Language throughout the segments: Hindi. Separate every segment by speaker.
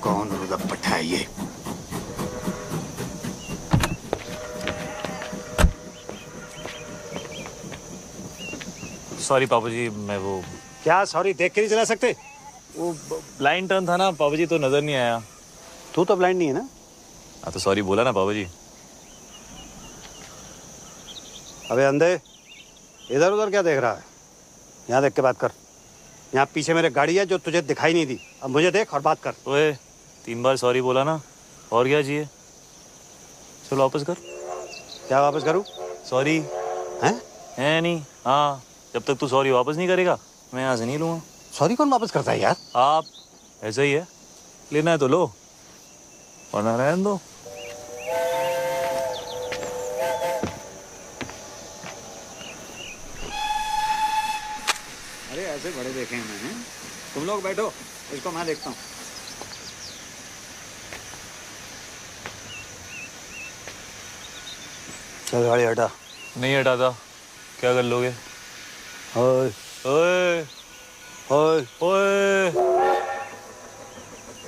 Speaker 1: कौन रुदप्पट है ये?
Speaker 2: सॉरी पापा जी, मैं वो
Speaker 1: क्या सॉरी देख के नहीं चला सकते?
Speaker 2: वो ब्लाइंड टर्न था ना पापा जी, तो नजर नहीं आया।
Speaker 1: तू तो ब्लाइंड नहीं है ना?
Speaker 2: हाँ तो सॉरी बोला ना पापा जी।
Speaker 1: अबे अंधे, इधर उधर क्या देख रहा है? यहाँ देख के बात कर। यहाँ पीछे मेरे गाड़ी है जो तुझे दिखाई नहीं दी। अब मुझे देख और बात कर।
Speaker 2: ओए 3 बार सॉरी बोला ना, और क्या चाहिए? चलो वापस कर।
Speaker 1: क्या वापस करूँ?
Speaker 2: सॉरी है नहीं। हाँ, जब तक तू सॉरी वापस नहीं करेगा मैं यहाँ से नहीं लूँगा।
Speaker 1: सॉरी कौन वापस करता है यार?
Speaker 2: आप, ऐसा ही है, लेना है तो लो वरना रहने दो।
Speaker 1: अरे ऐसे बड़े देखे हैं मैंने। तुम लोग बैठो, इसको मैं देखता हूँ। चल गाड़ी हटा।
Speaker 2: नहीं हटाता। क्या कर लोगे?
Speaker 1: ओए
Speaker 2: ओए
Speaker 1: ओए,
Speaker 2: ओए,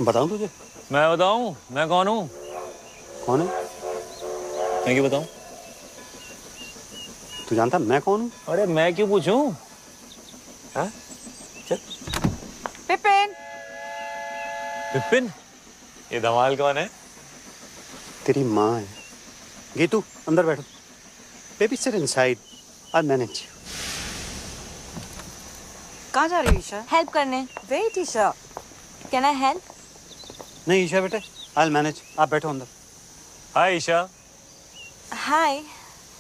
Speaker 1: बताऊँ तुझे?
Speaker 2: मैं बताऊं मैं कौन हूँ?
Speaker 1: कौन है?
Speaker 2: मैं क्यों बताऊं?
Speaker 1: तू जानता मैं कौन हूँ?
Speaker 2: अरे मैं क्यों पूछूं?
Speaker 1: हाँ? चल।
Speaker 3: पिपिन।
Speaker 2: विपिन? ये धमाल कौन है?
Speaker 1: तेरी माँ है। गीतू अंदर बैठो। Baby sit inside, I manage.
Speaker 3: कहाँ जा रही हो ईशा?
Speaker 4: हेल्प करने।
Speaker 3: Wait Isha.
Speaker 4: Can I help?
Speaker 1: नहीं ईशा बेटे, आई मैनेज। आप बैठो अंदर।
Speaker 2: हाय ईशा।
Speaker 4: हाय।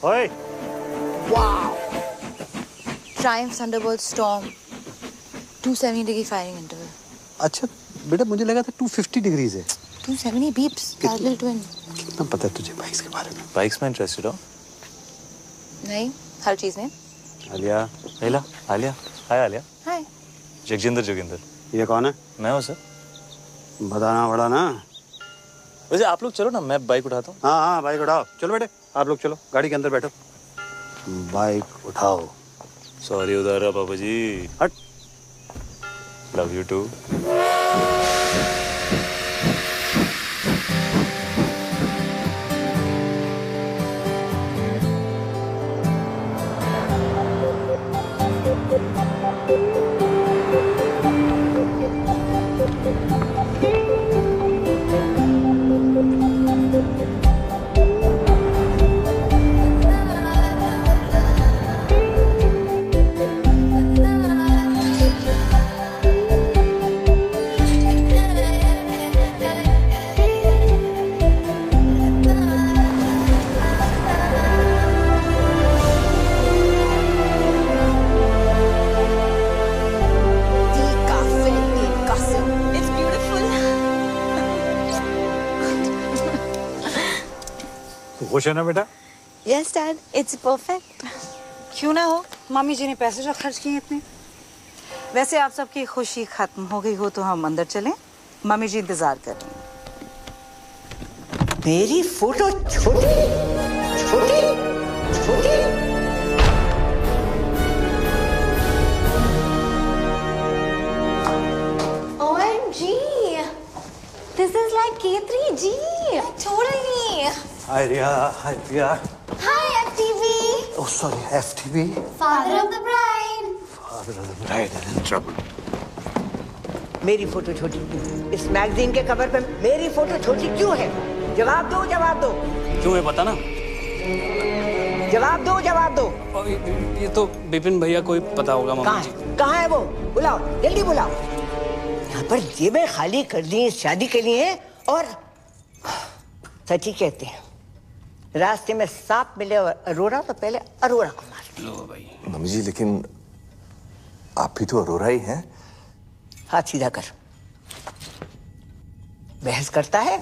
Speaker 1: ओए
Speaker 4: Triumph Thunderbolt Storm 270 degree firing interval.
Speaker 1: अच्छा बेटा, मुझे लगा था 250 डिग्रीज है।
Speaker 4: 270 beeps. Parallel twin.
Speaker 1: कितना पता है तुझे बाइक्स के बारे में?
Speaker 2: बाइक्स में इंटरेस्टेड हो?
Speaker 4: नहीं, हर चीज में।
Speaker 1: आलिया।
Speaker 2: आलिया। आलिया। हाय आलिया।
Speaker 4: हाय।
Speaker 2: जगजिंदर जोगिंदर।
Speaker 1: ये कौन है?
Speaker 2: मैं हूँ सर।
Speaker 1: बताना पड़ा ना।
Speaker 2: वैसे आप लोग चलो ना, मैं बाइक उठाता हूँ।
Speaker 1: हाँ हाँ बाइक उठाओ। चलो बेटे आप लोग चलो, गाड़ी के अंदर बैठो। बाइक उठाओ।
Speaker 2: सॉरी उधर रहा पापा जी।
Speaker 1: हट।
Speaker 2: Love you too.
Speaker 4: It's beautiful.
Speaker 1: खुश है ना बेटा?
Speaker 4: Yes, Dad. It's perfect.
Speaker 3: क्यों ना हो, मम्मी जी ने पैसे जो खर्च किए इतने। वैसे आप सबकी खुशी खत्म हो गई हो तो हम अंदर चलें, मम्मी जी इंतजार कर रही हैं।
Speaker 5: मेरी फोटो छोटी छोटी छोटी।
Speaker 4: OMG. This is like K3G. Totally.
Speaker 1: Hi Riya, hi Priya.
Speaker 4: Hi, FTV.
Speaker 1: Oh sorry, FTV.
Speaker 4: Father of the bride.
Speaker 1: Father of the bride in trouble.
Speaker 5: मेरी फोटो छोटी, इस मैगजीन के कवर पे मेरी फोटो छोटी क्यों है? जवाब दो, जवाब दो।
Speaker 6: क्यों है पता ना?
Speaker 5: जवाब दो, जवाब दो।
Speaker 6: और ये तो विपिन भैया को ही पता होगा
Speaker 5: कहाँ
Speaker 6: मामा जी।
Speaker 5: है? कहाँ है वो? बुलाओ, जल्दी बुलाओ। यहाँ पर जेबें खाली कर दी शादी के लिए। और सच ही कहते हैं, रास्ते में सांप मिले और अरोरा तो पहले अरोरा को मार।
Speaker 6: लो भाई।
Speaker 7: मम्मी जी लेकिन आप भी तो अरोरा ही हैं।
Speaker 5: हाथ सीधा कर। बहस करता है?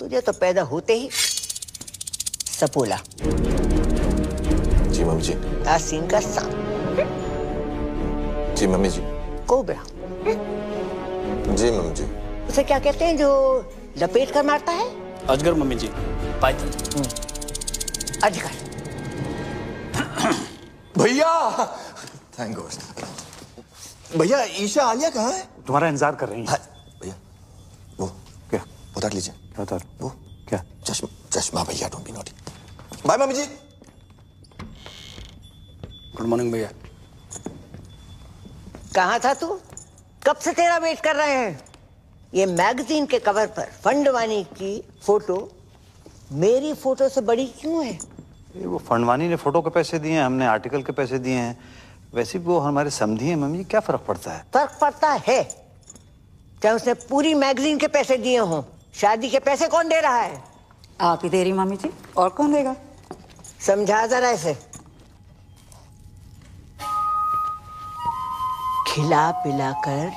Speaker 5: तुझे तो पैदा होते ही सपोला।
Speaker 7: जी मम्मी जी।
Speaker 5: आसीन का सांप।
Speaker 7: जी मम्मी जी।
Speaker 5: कोबरा।
Speaker 7: जी मम्मी जी।
Speaker 5: उसे क्या कहते हैं जो लपेट कर मारता है?
Speaker 6: अजगर मम्मी जी। पाइथन।
Speaker 5: अजगर।
Speaker 7: भैया थैंक गॉड। भैया ईशा आलिया कहाँ है?
Speaker 1: तुम्हारा इंतजार कर रही है।
Speaker 7: हाँ, भैया वो
Speaker 1: क्या
Speaker 7: उतार लीजिए।
Speaker 1: क्या उतार?
Speaker 7: वो
Speaker 1: क्या?
Speaker 7: चश्मा भैया, डोंट बी नॉटी। बाय मम्मी जी।
Speaker 6: गुड मॉर्निंग भैया।
Speaker 5: कहाँ था तू? कब से तेरा वेट कर रहे हैं। ये मैगजीन के कवर पर फंडवानी की फोटो मेरी फोटो से बड़ी क्यों है?
Speaker 1: ये वो फंडवानी ने फोटो के पैसे दिए हैं, हमने आर्टिकल के पैसे दिए हैं। वैसे भी वो हमारे समधी हैं मम्मी, क्या फर्क पड़ता है?
Speaker 5: फर्क पड़ता है। चाहे उसने पूरी मैगजीन के पैसे दिए हों, शादी के पैसे कौन दे रहा है?
Speaker 3: आप ही दे रही मामी जी, और कौन देगा?
Speaker 5: समझा जरा इसे। खिला पिलाकर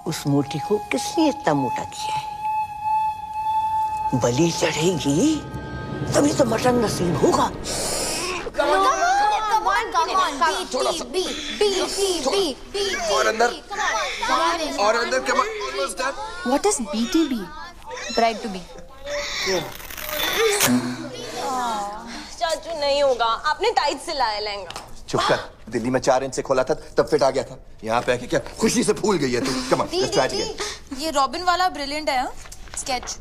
Speaker 5: उस मोटी को किसने इतना मोटा किया है? बलि चढ़ेगी तभी तो मटन नसीब होगा।
Speaker 7: और अंदर
Speaker 4: What is BTB? Bride to be.
Speaker 8: चाचू नहीं होगा, आपने टाइट सिलाया लहंगा।
Speaker 7: चुप कर। दिल्ली में 4 इंच से खोला था तब फिट आ गया था। यहाँ पे आके क्या खुशी से फूल गई है तू। Come on, let's try again.
Speaker 4: ये रॉबिन वाला ब्रिलियंट है। Sketch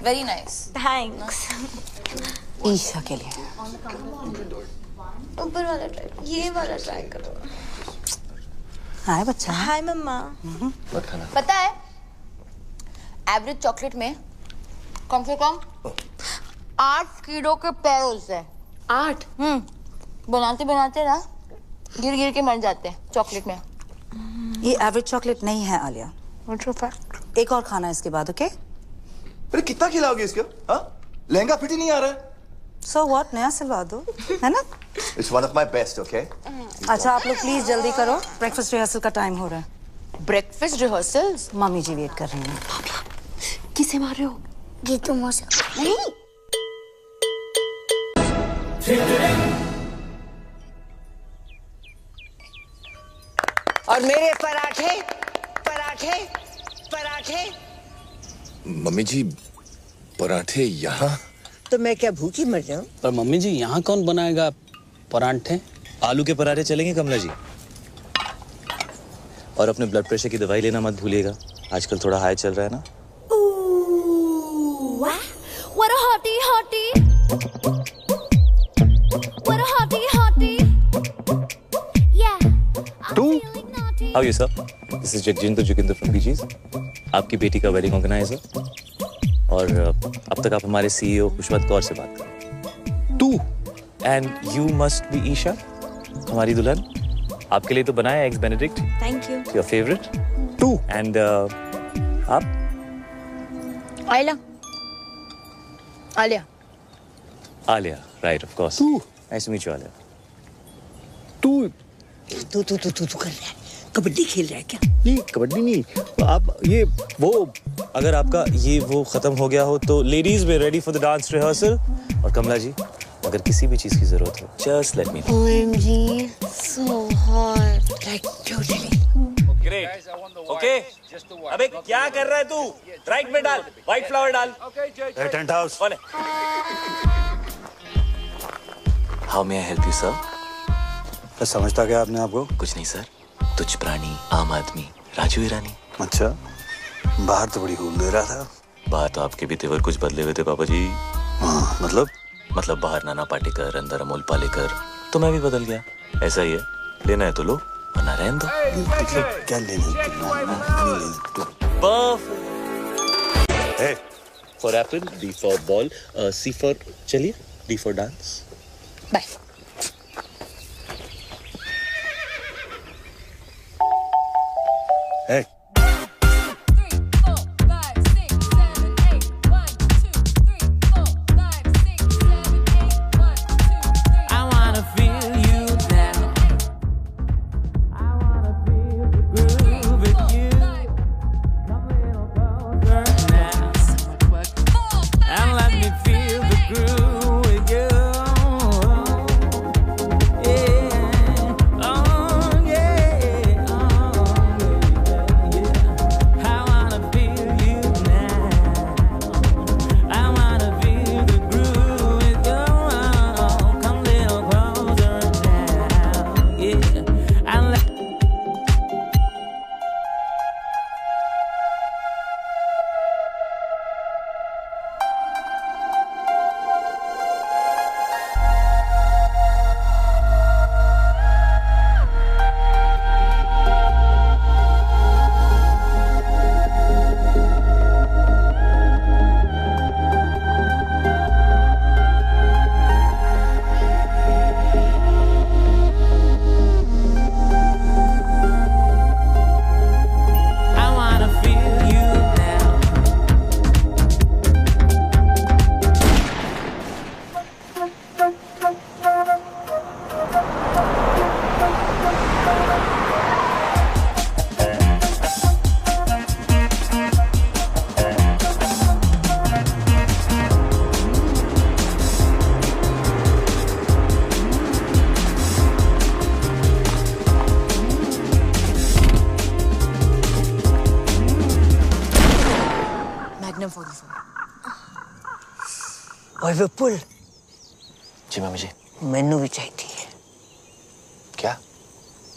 Speaker 4: very nice.
Speaker 8: Thanks.
Speaker 3: Isha के लिए।
Speaker 8: ऊपर वाला ट्राई, ये वाला ट्राई करो।
Speaker 3: हाय बच्चा।
Speaker 8: हाय मम्मा।
Speaker 7: मत खाना।
Speaker 4: पता है एवरेज चॉकलेट में कम से कम 8 कीलो के पैर होते हैं।
Speaker 8: 8?
Speaker 4: बनाते बनाते ना गिर गिर के मर जाते हैं चॉकलेट में।
Speaker 3: ये एवरेज चॉकलेट नहीं है आलिया। एक और खाना इसके बाद, ओके?
Speaker 7: अरे कितना खिलाओगे इसको? हाँ, लहंगा फिट ही नहीं आ रहा है।
Speaker 3: सो व्हाट, नया सिलवा दो, है ना?
Speaker 7: It's one of my best, okay?
Speaker 3: अच्छा आप लोग प्लीज जल्दी करो, ब्रेकफास्ट रिहर्सल का टाइम हो रहा है।
Speaker 4: Breakfast rehearsals?
Speaker 3: मम्मी जी वेट कर रही हैं।
Speaker 8: किसे मार रहे हो?
Speaker 4: गीतू मौसी।
Speaker 8: नहीं।
Speaker 5: और मेरे पराठे पराठे पराठे।
Speaker 7: मम्मी जी पराठे यहाँ?
Speaker 5: तो मैं क्या भूखी मर जाऊं?
Speaker 6: पर मम्मी जी यहाँ कौन बनाएगा पराठे?
Speaker 2: आलू के पराठे चलेंगे कमला जी। और अपने ब्लड प्रेशर की दवाई लेना मत भूलिएगा, आजकल थोड़ा हाई चल रहा है ना।
Speaker 8: What a hottie hottie. What a hottie hottie. Yeah.
Speaker 2: तू? How are you sir? This is Jagjinder Joginder from BG's. आपकी बेटी का वेडिंग ऑर्गेनाइजर। और अब तक आप हमारे CEO खुशवंत कौर से बात करें। तू? And you must be Isha, हमारी दुल्हन। आपके लिए तो बनाया eggs Benedict.
Speaker 8: Thank you.
Speaker 2: Your favorite? तू? And आप?
Speaker 4: Alia. Alia.
Speaker 2: Alia, right of course. तू? Nice to meet you Alia.
Speaker 5: तू कर रहा है? कबड्डी खेल रहा है क्या?
Speaker 2: नहीं, कबड्डी नहीं। आप ये वो अगर आपका ये वो खत्म हो गया हो तो ladies way ready for the dance rehearsal. और कमला जी अगर किसी भी चीज की जरूरत हो just let me know.
Speaker 8: OMG, so hot.
Speaker 5: Like totally.
Speaker 2: Great. Okay अबे क्या कर रहा है तू? राइट में डाल, व्हाइट फ्लावर डाल।
Speaker 1: Tent house.
Speaker 2: कौन है? How may I help you sir?
Speaker 1: समझता क्या आपने आपको?
Speaker 2: कुछ नहीं सर, तुच्छ प्राणी, आम आदमी, राजू ईरानी।
Speaker 1: अच्छा, बाहर तो बड़ी हूल दे रहा था।
Speaker 2: बाहर तो आपके भी तेवर कुछ बदले हुए थे पापा जी।
Speaker 1: हाँ, मतलब
Speaker 2: बाहर नाना पाटेकर, अंदर अमोल पालेकर, तो मैं भी बदल गया। ऐसा ही है, लेना है तो लो वरना रहने दो।
Speaker 1: मतलब क्या लेने
Speaker 2: for apple, D for ball, C for चलिए, D for dance.
Speaker 4: Bye.
Speaker 1: Hey.
Speaker 5: ओए विपुल,
Speaker 2: जी मम्मी जी।
Speaker 5: मैनू भी चाहिए है।
Speaker 2: क्या?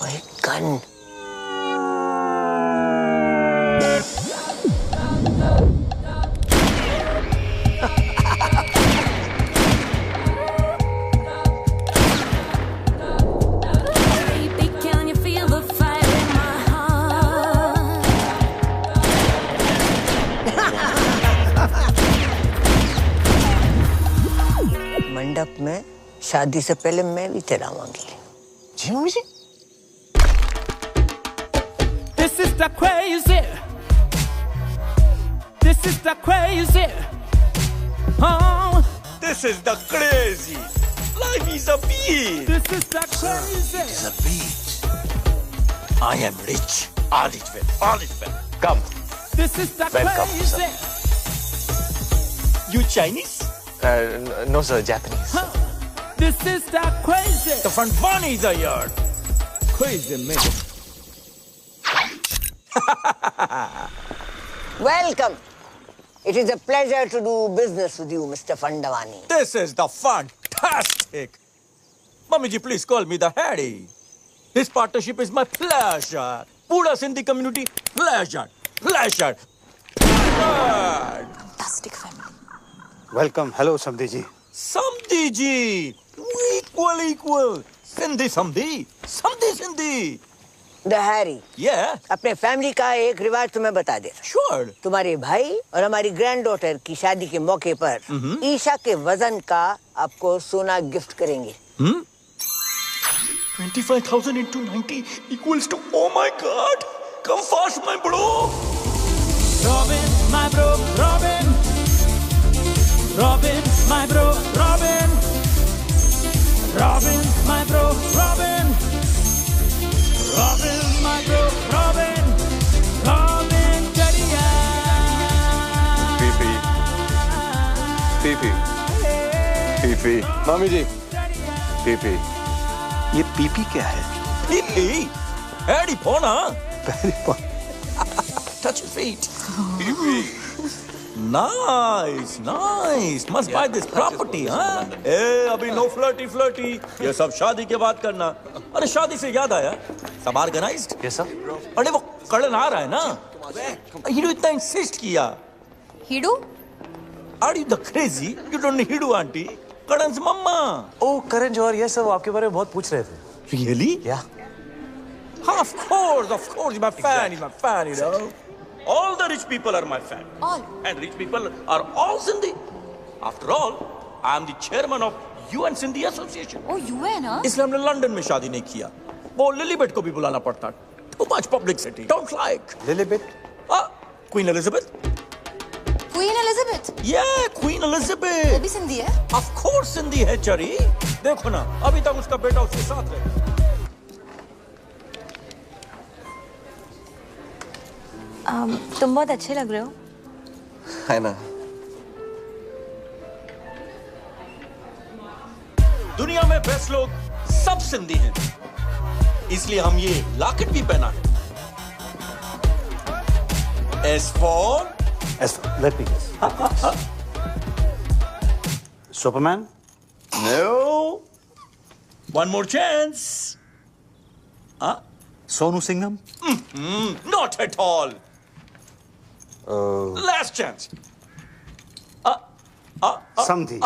Speaker 5: ओए गन। मंडप में शादी से पहले मैं भी तेरा मांगी।
Speaker 2: जी mummy ji.
Speaker 9: This is the crazy. This is the crazy. Oh,
Speaker 10: This is the crazy. Life is a beach.
Speaker 9: this is the crazy.
Speaker 10: It's a beach. I am rich. All is well. All is well. Come.
Speaker 9: This is the
Speaker 2: Welcome,
Speaker 9: crazy.
Speaker 10: You Chinese?
Speaker 2: No sir, Japanese.
Speaker 9: This is the crazy.
Speaker 10: The front one is a yard.
Speaker 9: Crazy man.
Speaker 5: Welcome. It is a pleasure to do business with you, Mr. Fandavani.
Speaker 10: This is the fantastic. Mummy ji, please call me the Harry. This partnership is my pleasure. Pura Sindhi community, pleasure. Pleasure.
Speaker 4: Fantastic family.
Speaker 1: Welcome. Hello समधी जी।
Speaker 10: Samdhi ji. Equal. Sindhi Samdhi. Samdhi Sindhi.
Speaker 5: The Harry.
Speaker 10: Yeah,
Speaker 5: अपने फैमिली का एक रिवाज तुम्हें बता दे।
Speaker 10: sure.
Speaker 5: तुम्हारे भाई और हमारी ग्रैंड डॉटर की शादी के मौके पर ईशा के वजन का आपको सोना गिफ्ट करेंगे।
Speaker 10: 25,000 into 90 equals to, oh my God. Come fast, my bro.
Speaker 9: Robin, my bro, Robin. Robin, my bro, Robin. Robin, my bro, Robin. Robin, my bro, Robin. Robin, Jadiya.
Speaker 7: PP. मामी जी, पीपी।
Speaker 1: ये पीपी क्या है?
Speaker 10: Pee. Harry Pona. Touch your feet. Nice. Must buy this property, huh? ए, अभी no flirty. ये सब शादी के बाद करना। अरे शादी से याद आया, सब organized?
Speaker 2: Yes sir.
Speaker 10: अरे वो कड़न आ रहा है ना? हीडू इतना insist किया।
Speaker 4: Hidu?
Speaker 10: Are you the crazy? You don't need हीडू आंटी। कड़न से mama.
Speaker 2: Oh Karan Johar, yes sir, वो आपके बारे में बहुत पूछ रहे थे।
Speaker 10: Really?
Speaker 2: Yeah.
Speaker 10: Of course, you're my fan, you know. All the rich people are my fan.
Speaker 4: All.
Speaker 10: And rich people are all Sindhi. After all, I am the chairman of UN Sindhi Association.
Speaker 4: Oh, UN, huh?
Speaker 10: इसलिए हमने लंदन में शादी नहीं किया। वो लिलीबेट को भी बुलाना पड़ता। Too much publicity. Don't like.
Speaker 1: लिलीबेट?
Speaker 10: Queen Elizabeth.
Speaker 4: Queen Elizabeth.
Speaker 10: Yeah, Queen Elizabeth.
Speaker 4: वो भी सिंधी है?
Speaker 10: Of course Sindhi है चरी। देखो ना, अभी तक उसका बेटा उसके साथ रहे।
Speaker 8: तुम बहुत अच्छे लग रहे हो।
Speaker 7: है ना?
Speaker 10: दुनिया में बेस्ट लोग सब सिंधी हैं, इसलिए हम ये लॉकेट भी पहना है।
Speaker 1: Let me guess. Superman?
Speaker 10: No. One more chance.
Speaker 1: Sonu Singham?
Speaker 10: Not at all. Last chance.
Speaker 1: समधी?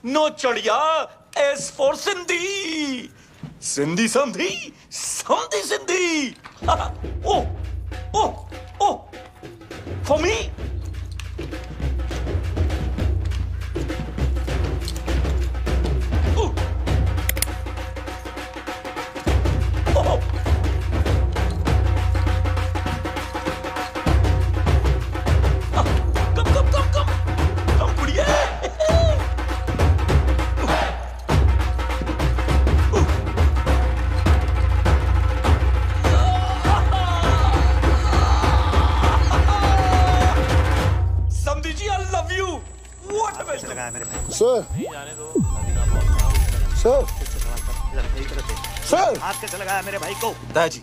Speaker 10: No चढ़िया. S for Sindhi. Sindhi Samdhi. Samdhi Sindhi. Oh. For me. Come, बढ़िया। समधी जी, I love you. What a message.
Speaker 7: Sir, sir,
Speaker 1: हाथ कैसे लगाया मेरे भाई को?
Speaker 11: दादाजी,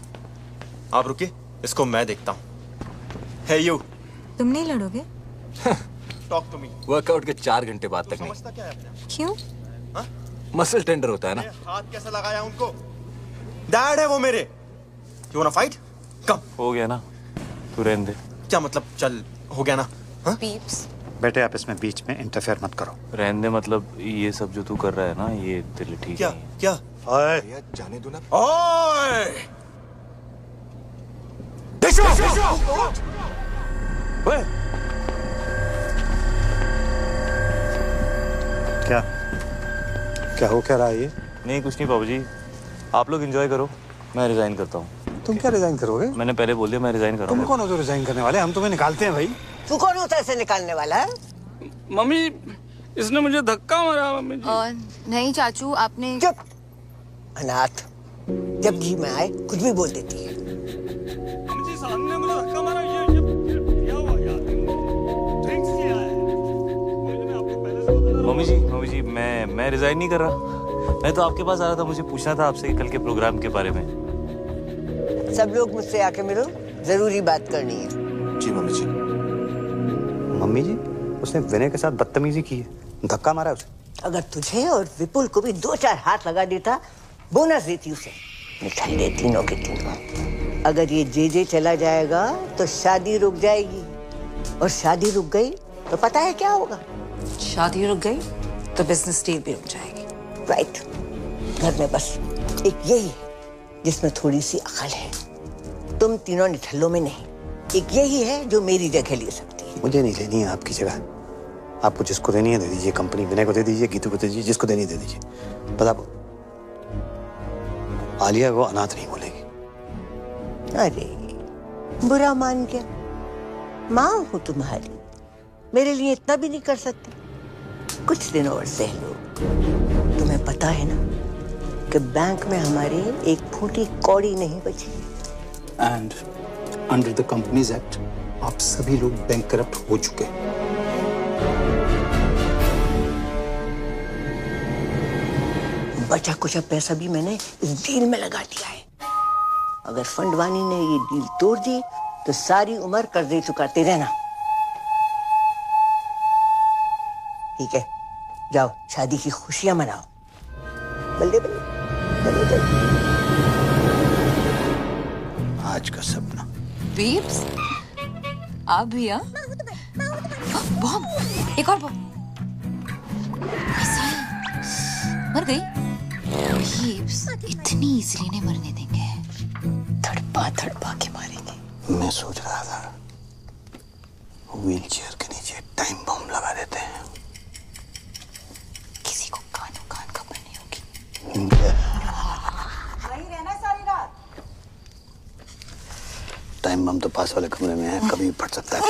Speaker 11: आप रुकिए, इसको मैं देखता हूँ। है यू?
Speaker 8: तुम नहीं लड़ोगे?
Speaker 7: Talk to me.
Speaker 11: वर्कआउट के 4 घंटे बाद तक नहीं।
Speaker 7: समझता क्या है अपने?
Speaker 8: क्यों?
Speaker 11: मसल टेंडर होता है ना।
Speaker 7: हाथ कैसे लगाया उनको? डैड है वो मेरे। You wanna fight? कम।
Speaker 11: हो गया ना, तू रहने दे।
Speaker 7: क्या मतलब चल हो गया ना?
Speaker 4: पीप्स
Speaker 1: बेटे आप इसमें बीच में इंटरफेयर मत करो।
Speaker 11: रहने दे मतलब ये सब जो तू कर रहा है ना, ये तेरे लिए ठीक
Speaker 7: क्या
Speaker 11: नहीं है।
Speaker 7: क्या?
Speaker 1: ओए
Speaker 7: भैया जाने दो ना।
Speaker 10: ओए!
Speaker 1: ओए क्या क्या हो क्या रहा है ये?
Speaker 11: नहीं कुछ नहीं बाबूजी, आप लोग एंजॉय करो, मैं रिजाइन करता हूँ।
Speaker 1: तुम क्या रिजाइन करोगे?
Speaker 11: मैंने पहले बोल दिया मैं रिजाइन कर रहा
Speaker 1: तुम
Speaker 11: हूँ।
Speaker 1: कौन हो जो रिजाइन करने वाले? हम तुम्हें निकालते हैं भाई।
Speaker 5: तू कौन होता है इसे निकालने वाला है?
Speaker 6: मम्मी इसने मुझे धक्का मारा मम्मी जी।
Speaker 4: नहीं चाचू, आपने
Speaker 5: चुप अनाथ, जब जी में आए कुछ भी बोल देती है।
Speaker 6: मम्मी जी सामने मुझे धक्का मारा, ये क्या हुआ यार? ड्रिंक्स किया है। मैंने आपको पहले से बता
Speaker 11: मम्मी जी मैं रिजाइन नहीं कर रहा। मैं तो आपके पास आ रहा था, मुझे पूछना था आपसे कल के प्रोग्राम के बारे में।
Speaker 5: सब लोग मुझसे आके मिलो, जरूरी बात करनी है।
Speaker 7: जी मम्मी जी।
Speaker 1: मम्मी जी उसने विनय के साथ बदतमीजी की है, धक्का मारा उसे।
Speaker 5: अगर तुझे और विपुल को भी 2-4 हाथ लगा देता, बोनस देती उसे। निठल्ले तीनों के तीनों। अगर ये जे चला जाएगा तो शादी रुक जाएगी, और शादी रुक गई तो पता है क्या होगा?
Speaker 3: शादी रुक गई तो बिजनेस डील भी रुक जाएगी।
Speaker 5: राइट। घर में बस एक यही है जिसमें थोड़ी सी अकल है। तुम तीनों निठल्लों में नहीं। एक यही है जो मेरी जगह ले सकती है।
Speaker 1: मुझे नहीं लेनी है आपकी जगह। आपको जिसको देनी है दे दीजिए, कंपनी विनय को दे दीजिए, गीतू को दे दीजिए, जिसको देनी है दे दीजिए। पता आलिया को अनाथ नहीं बोलेगी।
Speaker 5: अरे बुरा मान गया। माँ हूँ तुम्हारी, मेरे लिए इतना भी नहीं कर सकती? कुछ दिन और सह लो। तुम्हें पता है ना कि बैंक में हमारी एक फूटी कौड़ी नहीं बची।
Speaker 12: And under the companies act आप सभी लोग बैंक करप्ट हो चुके हैं।
Speaker 5: बचा कुछ पैसा भी मैंने इस डील में लगा दिया है। अगर फंडवानी ने ये डील तोड़ दी तो सारी उम्र कर्जे चुकाते रहना। ठीक है, जाओ शादी की खुशियां मनाओ। बल्ले बल्ले बल्ले बल्ले।
Speaker 1: आज का सपना।
Speaker 4: पीप्स आप भी? बॉम्ब, एक और बॉम्ब। मर गई? पीप्स इतनी इजीली नहीं मरने देंगे,
Speaker 5: धड़पा धड़पा के मारेंगे।
Speaker 1: मैं सोच रहा था व्हील चेयर के नीचे टाइम बम लगा देते हैं।
Speaker 4: किसी को कानों कान खबर नहीं होगी।
Speaker 5: वहीं रहना सारी रात।
Speaker 1: टाइम बम तो पास वाले कमरे में है, कभी भी फट सकता है।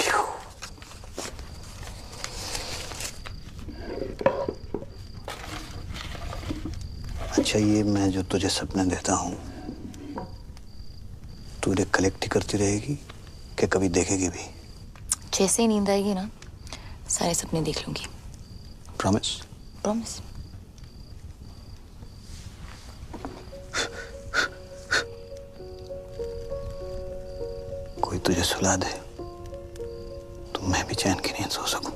Speaker 1: अच्छा ये मैं जो तुझे सपने देता हूँ तू इन्हें कलेक्ट ही करती रहेगी कि कभी देखेगी भी?
Speaker 4: जैसे ही नींद आएगी ना, सारे सपने देख लूंगी।
Speaker 1: प्रॉमिस?
Speaker 4: प्रॉमिस।
Speaker 1: कोई तुझे सुला दे तो मैं भी चैन की नींद सो सकूं।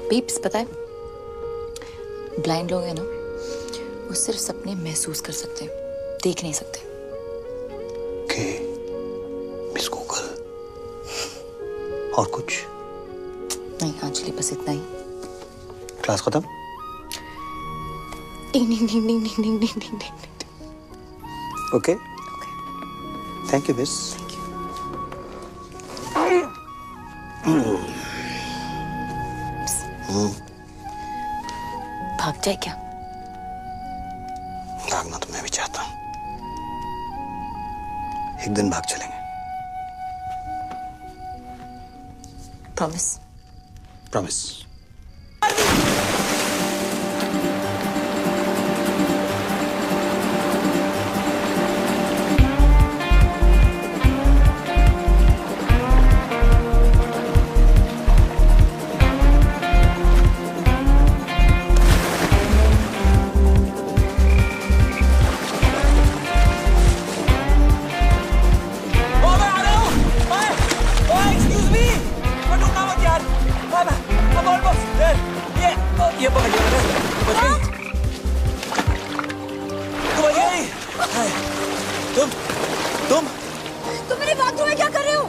Speaker 4: पीप्स पता है, ब्लाइंड लोग हैं ना, वो सिर्फ सपने महसूस कर सकते हैं, देख नहीं सकते।
Speaker 1: के मिस गूगल और कुछ
Speaker 4: नहीं अंजलि, बस इतना ही।
Speaker 1: क्लास खत्म?
Speaker 4: Ding ding ding ding ding ding ding ding.
Speaker 1: Okay thank you miss.
Speaker 4: भाग जाए क्या?
Speaker 1: भागना तो मैं भी चाहता हूँ, एक दिन भाग चलेंगे।
Speaker 4: प्रॉमिस?
Speaker 1: प्रॉमिस।
Speaker 10: ये पकड़ लिया मैंने, बच गई। तू बच गई।
Speaker 4: तुम मेरे बाथरूम में क्या कर रहे हो?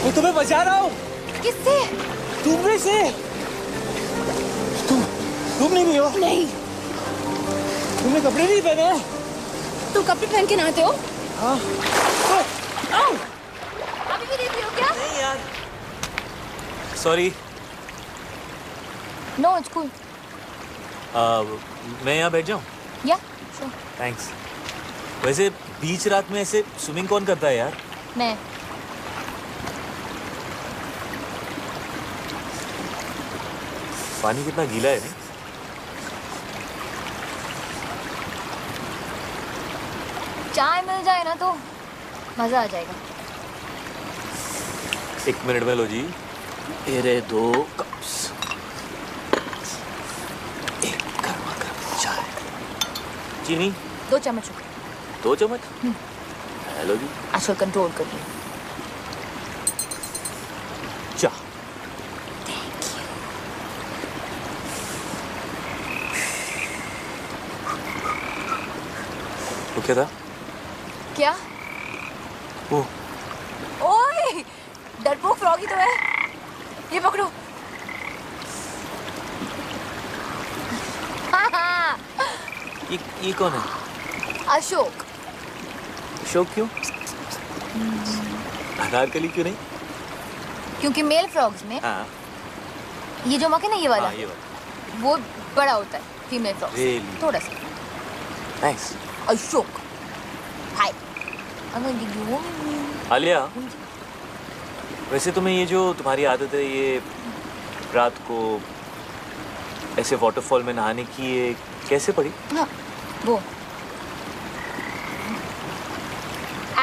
Speaker 10: मैं तुम्हें बचा रहा हूँ।
Speaker 4: किससे?
Speaker 10: तुमने से। तुम नहीं हो?
Speaker 4: नहीं।
Speaker 10: तुमने कपड़े नहीं पहने?
Speaker 4: तुम कपड़े पहन के नहाते हो?
Speaker 10: हाँ।
Speaker 4: अभी भी देख रही हो क्या?
Speaker 11: नहीं यार। सॉरी।
Speaker 4: No, it's cool.
Speaker 11: मैं यहाँ बैठ जाऊँ?
Speaker 4: या, श्योर।
Speaker 11: थैंक्स। वैसे बीच रात में ऐसे स्विमिंग कौन करता है यार?
Speaker 4: मैं।
Speaker 11: पानी कितना गीला है नहीं?
Speaker 4: चाय मिल जाए ना तो मजा आ जाएगा।
Speaker 11: 1 मिनट में लो जी। ये रहे 2 कप्स। एक गर्मा गर्म चाय। चीनी?
Speaker 4: 2 चम्मच।
Speaker 11: 2 चम्मच? हेलो जी।
Speaker 4: आजकल कंट्रोल कर रही हूँ।
Speaker 11: चाह। तो क्या था?
Speaker 4: क्या?
Speaker 11: वो
Speaker 4: ओए, डरपोक फ्रॉगी तो है। ये पकड़ो।
Speaker 11: ये कौन है?
Speaker 4: अशोक।
Speaker 11: अशोक क्यों? अनारकली क्यों नहीं?
Speaker 4: क्योंकि मेल फ्रॉग्स में
Speaker 11: हाँ।
Speaker 4: ये जो मक है ना, ये वाला,
Speaker 11: हाँ, ये वाला
Speaker 4: वो बड़ा होता है फीमेल फ्रॉग से।
Speaker 11: Really?
Speaker 4: थोड़ा सा।
Speaker 11: नाइस।
Speaker 4: अशोक। हाय।
Speaker 11: आलिया, वैसे तुम्हें ये जो तुम्हारी आदत है, ये रात को ऐसे वाटरफॉल में नहाने की, ये कैसे पड़ी?
Speaker 4: हाँ, वो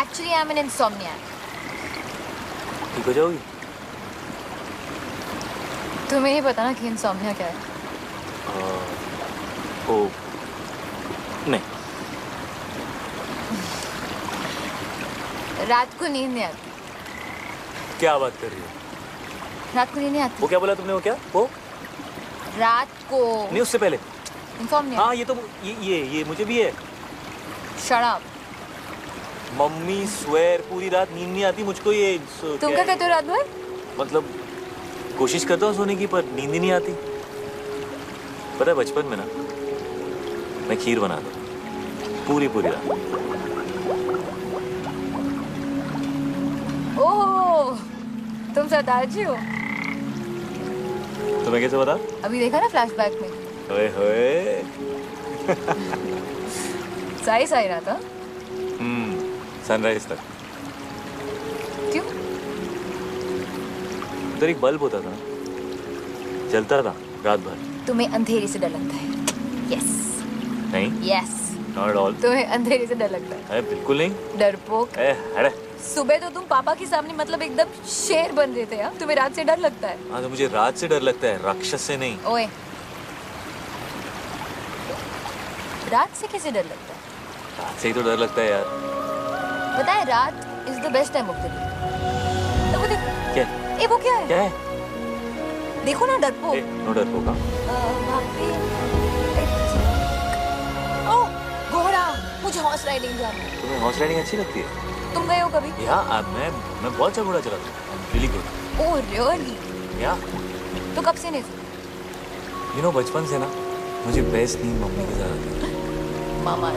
Speaker 4: एक्चुअली आई एम एन इंसोम्नियाक।
Speaker 11: ठीक हो जाओगी?
Speaker 4: तुम्हें नहीं पता ना कि इंसोम्निया क्या है?
Speaker 11: ओ नहीं।
Speaker 4: रात को नींद नहीं आती।
Speaker 11: क्या बात कर रही हो?
Speaker 4: रात को नींद नहीं आती।
Speaker 11: वो क्या बोला तुमने? वो क्या? वो
Speaker 4: रात को
Speaker 11: नहीं, उससे पहले।
Speaker 4: इंसोम्निया।
Speaker 11: हाँ, ये तो ये मुझे भी है।
Speaker 4: Shut up.
Speaker 11: मम्मी स्वेर पूरी रात नींद नहीं आती मुझको। ये
Speaker 4: तुम क्या कहते हो रात भर?
Speaker 11: मतलब कोशिश करता हूँ सोने की, पर नींद ही नहीं आती। पता है बचपन में ना मैं खीर बनाता पूरी रात।
Speaker 4: ओह, तुम सरदारजी हो।
Speaker 11: तुम्हें कैसे पता?
Speaker 4: अभी देखा ना फ्लैशबैक में।
Speaker 11: ओए होए।
Speaker 4: सही रहा था।
Speaker 11: सनराइज तक।
Speaker 4: क्यों?
Speaker 11: उधर एक बल्ब होता था, जलता था रात भर।
Speaker 4: तुम्हें अंधेरे से डर लगता है? यस।
Speaker 11: नहीं।
Speaker 4: यस।
Speaker 11: Not at all.
Speaker 4: तुम्हें अंधेरे से डर लगता है?
Speaker 11: बिल्कुल नहीं।
Speaker 4: डरपोक।
Speaker 11: अरे
Speaker 4: सुबह तो तुम पापा के सामने मतलब एकदम शेर बन रहे थे यार। तुम्हें रात से डर लगता है?
Speaker 11: हाँ, तो मुझे रात से डर लगता है, राक्षस से नहीं।
Speaker 4: ओए, रात से कैसे डर लगता है?
Speaker 11: रात से ही तो डर लगता है यार।
Speaker 4: पता है, रात is the best time of the day. वो देखो।
Speaker 11: क्या?
Speaker 4: ए, वो क्या है?
Speaker 11: क्या है?
Speaker 4: देखो ना, डरपोक।
Speaker 11: नो डरपोक।
Speaker 4: वहाँ पे ओह, घोड़ा। मुझे हॉर्स राइडिंग जाना है।
Speaker 11: तुम्हें हॉर्स राइडिंग अच्छी लगती है?
Speaker 4: तुम गए हो कभी?
Speaker 11: या मैं बहुत अच्छा घोड़ा चलाता हूँ। Really good.
Speaker 4: Oh really?
Speaker 11: या
Speaker 4: तो कब से नहीं?
Speaker 11: यू नो, बचपन से ना मुझे बेस्ट नींद मम्मी के साथ आती है।
Speaker 4: मामा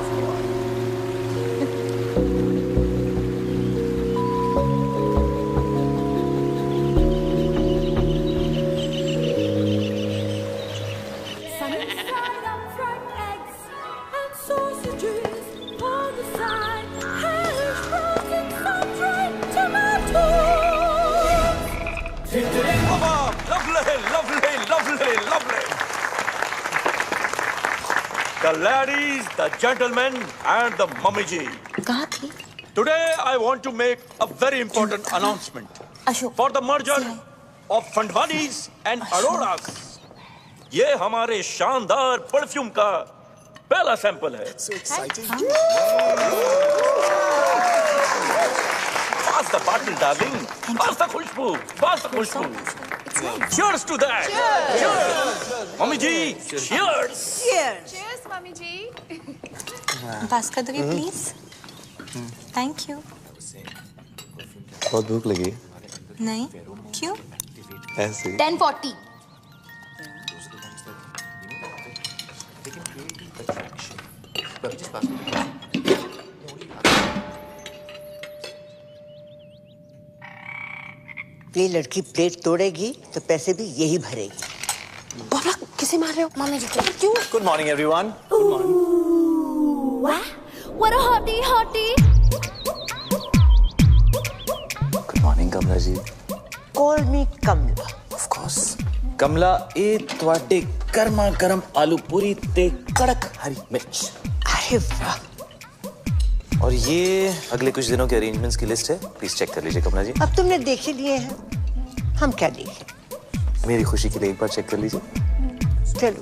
Speaker 10: The ladies, the gentlemen, and the mummy ji.
Speaker 4: कहाँ थी?
Speaker 10: Today I want to make a very important announcement
Speaker 4: Ashok.
Speaker 10: for the merger of Fandwanis and Aroras. ये हमारे शानदार परफ्यूम का पहला सैंपल है।
Speaker 7: So exciting.
Speaker 10: Pass the bottle, darling. Pass the Khushboo. Pass the Khushboo.
Speaker 4: It's
Speaker 10: Cheers to that. Cheers. Mommy ji, cheers.
Speaker 8: Cheers, Mummy ji. पास कर दोगे प्लीज? Thank you.
Speaker 7: बहुत भूख लगी।
Speaker 8: नहीं, क्यों?
Speaker 7: ऐसे।
Speaker 4: 10:40.
Speaker 5: ये लड़की प्लेट तोड़ेगी तो पैसे भी यही भरेगी।
Speaker 8: बाबा किसे मार रहे हो?
Speaker 4: मम्मी जी क्यों?
Speaker 2: Good morning, everyone.
Speaker 4: What a hottie.
Speaker 2: Good morning, Kamla ji.
Speaker 5: Call me Kamla.
Speaker 2: Of course. Kamla, ये ਤੁਹਾਡੇ गर्मा गर्म आलू पूरी ते कड़क हरी मिर्च।
Speaker 5: अरे वाह।
Speaker 2: और ये अगले कुछ दिनों के अरेंजमेंट्स की लिस्ट है, प्लीज चेक कर लीजिए कमला जी।
Speaker 5: अब तुमने देख ही लिए हैं, हम क्या देखें?
Speaker 2: मेरी खुशी के लिए एक बार चेक कर लीजिए।
Speaker 5: चलो,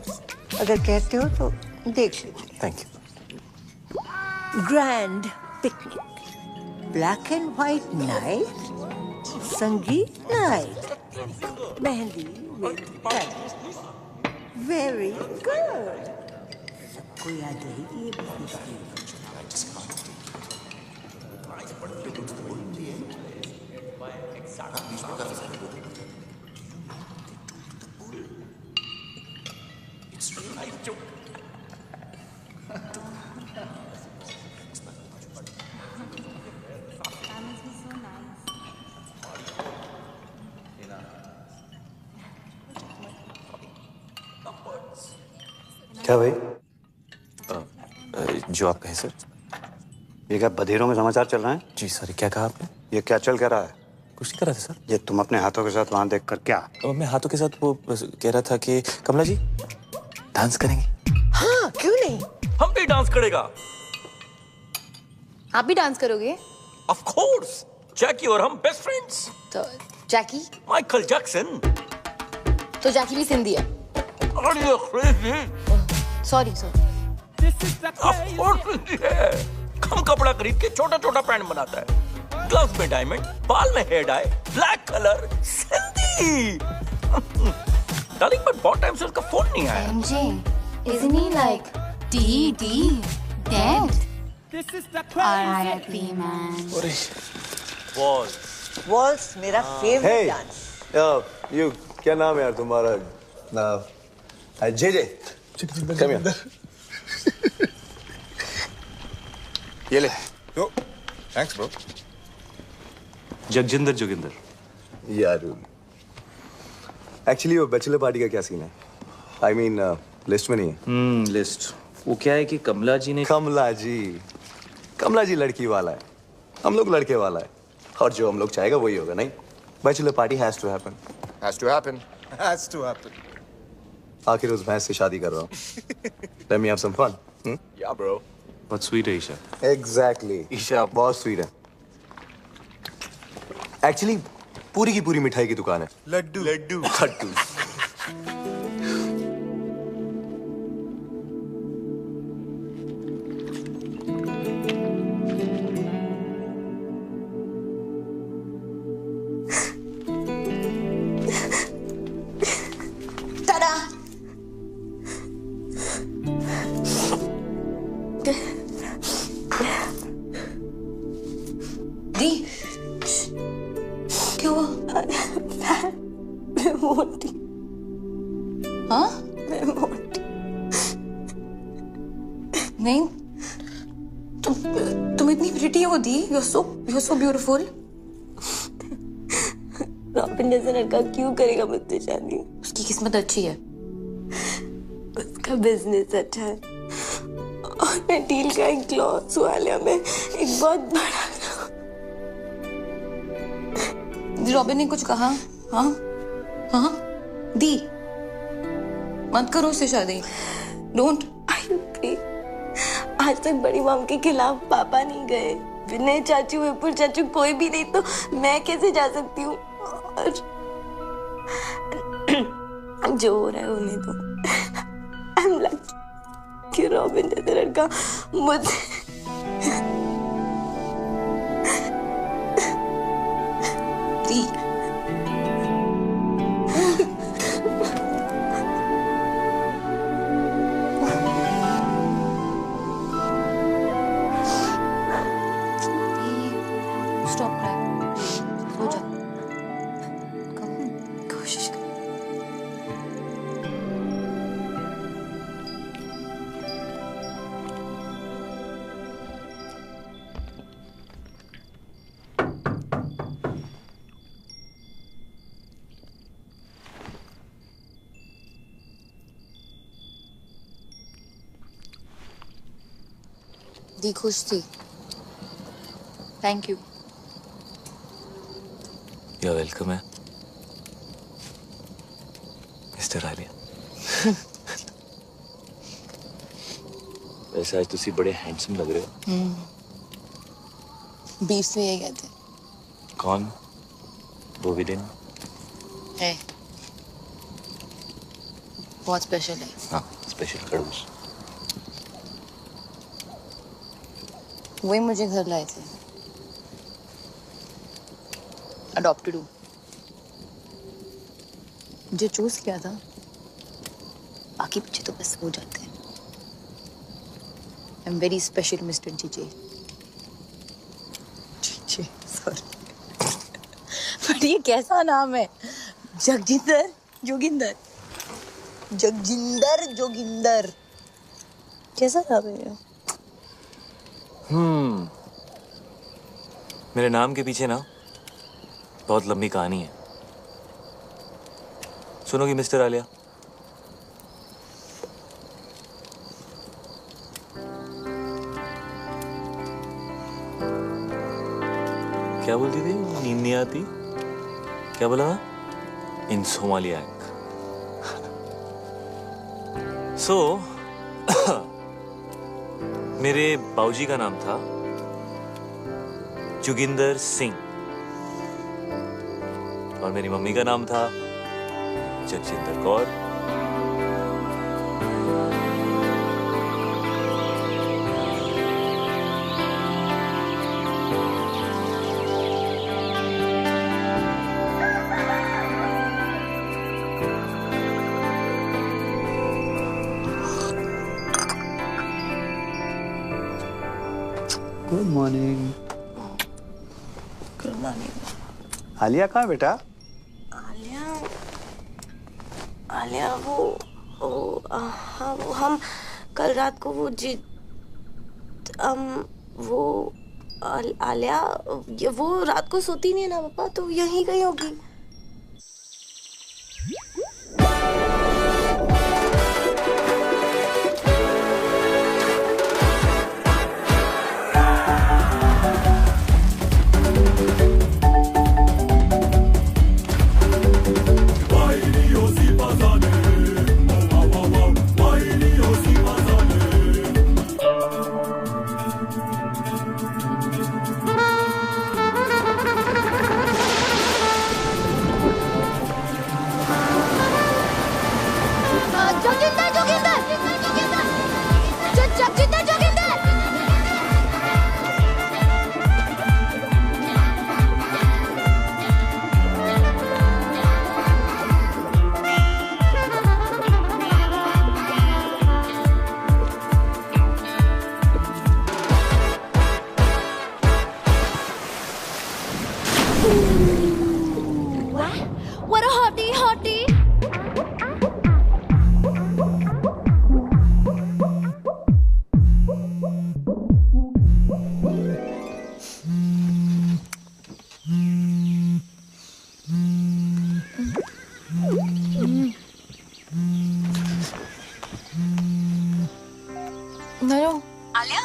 Speaker 5: अगर कहते हो तो देख लीजिए।
Speaker 2: Thank you.
Speaker 5: Grand picnic, black and white night, संगीत नाइट, मेहंदी वेरी गुड। सबको याद रहेगी ये बात।
Speaker 1: क्या भाई?
Speaker 2: जो आप कहें सर।
Speaker 1: ये क्या बधेरों में समाचार चल रहे हैं?
Speaker 2: जी सर, क्या कहा आपने?
Speaker 1: ये क्या चल क्या रहा है?
Speaker 2: कुछ नहीं कर रहा था सर।
Speaker 1: ये तुम अपने हाथों के साथ वहां देखकर क्या?
Speaker 2: मैं हाथों के साथ वो कह रहा था कि कमला जी डांस करेंगे।
Speaker 5: हाँ, क्यों नहीं?
Speaker 10: हम भी डांस करेगा।
Speaker 4: आप भी डांस करोगे?
Speaker 10: Of course. जैकी और हम बेस्ट फ्रेंड्स।
Speaker 4: तो जैकी?
Speaker 10: Michael Jackson.
Speaker 4: तो जैकी भी सिंधी है।
Speaker 10: Are you crazy?
Speaker 4: Sorry.
Speaker 10: Of course Sindhi है। कम कपड़ा खरीद के छोटा छोटा पैंट बनाता है, ग्लव्स में डायमंड, बाल में hair dye, black colour, Sindhi. Darling but बहुत टाइम से उसका फोन नहीं आया।
Speaker 4: MJ, isn't he like dead? R.I.P. man.
Speaker 5: Waltz मेरा फेवरेट डांस।
Speaker 7: यू क्या नाम है यार तुम्हारा? J come here. ये ले। Thanks bro.
Speaker 2: जगजिंदर जोगिंदर।
Speaker 7: यार एक्चुअली वो बैचलर पार्टी का क्या सीन है? आई मीन लिस्ट में नहीं है।
Speaker 2: लिस्ट वो क्या है कि कमला जी
Speaker 7: लड़की वाला है, हम लोग लड़के वाला है, और जो हम लोग चाहेगा वही होगा। नहीं, bachelor party has to happen. आखिर उस भैंस से शादी कर रहा हूँ। Let me have some fun.
Speaker 2: Yeah, bro. But sweet है ईशा।
Speaker 7: Exactly. ईशा बहुत स्वीट है। एक्चुअली पूरी की पूरी मिठाई की दुकान है। लड्डू।
Speaker 8: दी क्या हुआ? मैं मोटी।
Speaker 4: हाँ?
Speaker 8: मैं मोटी
Speaker 4: नहीं, तुम इतनी प्रिटी हो दी। You're so beautiful.
Speaker 8: रॉबिन जैसा लड़का क्यों करेगा मुझसे शादी?
Speaker 4: उसकी किस्मत अच्छी है।
Speaker 8: उसका बिजनेस अच्छा है और मैं डील का एक क्लॉथ वाले में एक बहुत बड़ा।
Speaker 4: रॉबिन ने कुछ कहा? हाँ दी मत करो उससे शादी। डोंट।
Speaker 8: आज तक बड़ी मॉम के खिलाफ पापा नहीं गए, विनय चाचू, विपुल चाचू, कोई भी नहीं, तो मैं कैसे जा सकती हूँ? और जो हो रहा है होने दो। आई एम लकी कि रॉबिन जैसा लड़का मुझे
Speaker 4: दी खुश थी। Thank you.
Speaker 11: You're welcome है मिस्टर आलिया। वैसे आज तुसी बड़े हैंडसम लग रहे हो।
Speaker 4: बीफ से यही कहते हैं।
Speaker 11: कौन? वो विलेन
Speaker 4: है, बहुत स्पेशल है।
Speaker 11: हाँ, स्पेशल खड़ूस।
Speaker 4: वही मुझे घर लाए थे। अडॉप्टेड हूँ। मुझे चूज किया था, बाकी बच्चे तो बस हो जाते हैं। I am very special mister GJ. GJ, sorry. But ये कैसा नाम है? जगजिंदर जोगिंदर। जगजिंदर जोगिंदर, कैसा नाम है ये?
Speaker 11: मेरे नाम के पीछे ना बहुत लंबी कहानी है। सुनोगी मिस्टर आलिया? क्या बोलती थी? नींद नहीं आती? क्या बोला? इंसोमालियाक। सो मेरे बाऊजी का नाम था जोगिंदर सिंह और मेरी मम्मी का नाम था Jagjinder Kaur.
Speaker 1: Good morning.
Speaker 8: Good morning.
Speaker 1: Alia कहाँ बेटा?
Speaker 8: आलिया हाँ वो हम कल रात को आलिया वो रात को सोती नहीं है ना पापा, तो यहीं गई होगी।
Speaker 13: What a hottie, hottie.
Speaker 4: Hello
Speaker 8: Alia,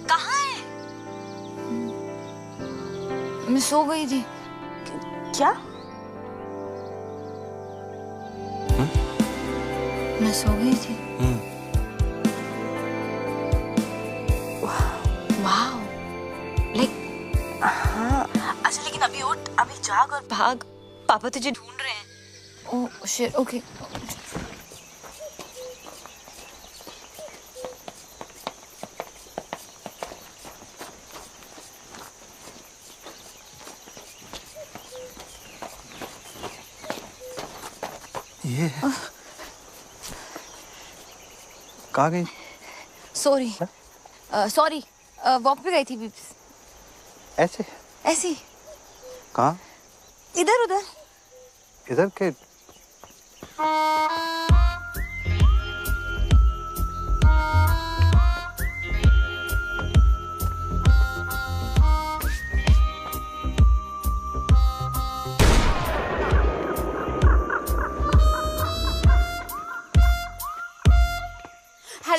Speaker 8: कहाँ है?
Speaker 4: मैं सो गई थी।
Speaker 8: क्या?
Speaker 4: मैं सो गई थी। वाओ, लाइक
Speaker 8: हाँ, अच्छा लेकिन अभी उठ, अभी जाग और भाग, पापा तुझे ढूंढ रहे हैं।
Speaker 4: Oh shit, okay.
Speaker 1: ये कहाँ गई?
Speaker 4: सॉरी सॉरी, वॉक पे गई थी बीप्स।
Speaker 1: ऐसे?
Speaker 4: ऐसी?
Speaker 1: कहाँ?
Speaker 4: इधर उधर।
Speaker 1: इधर के?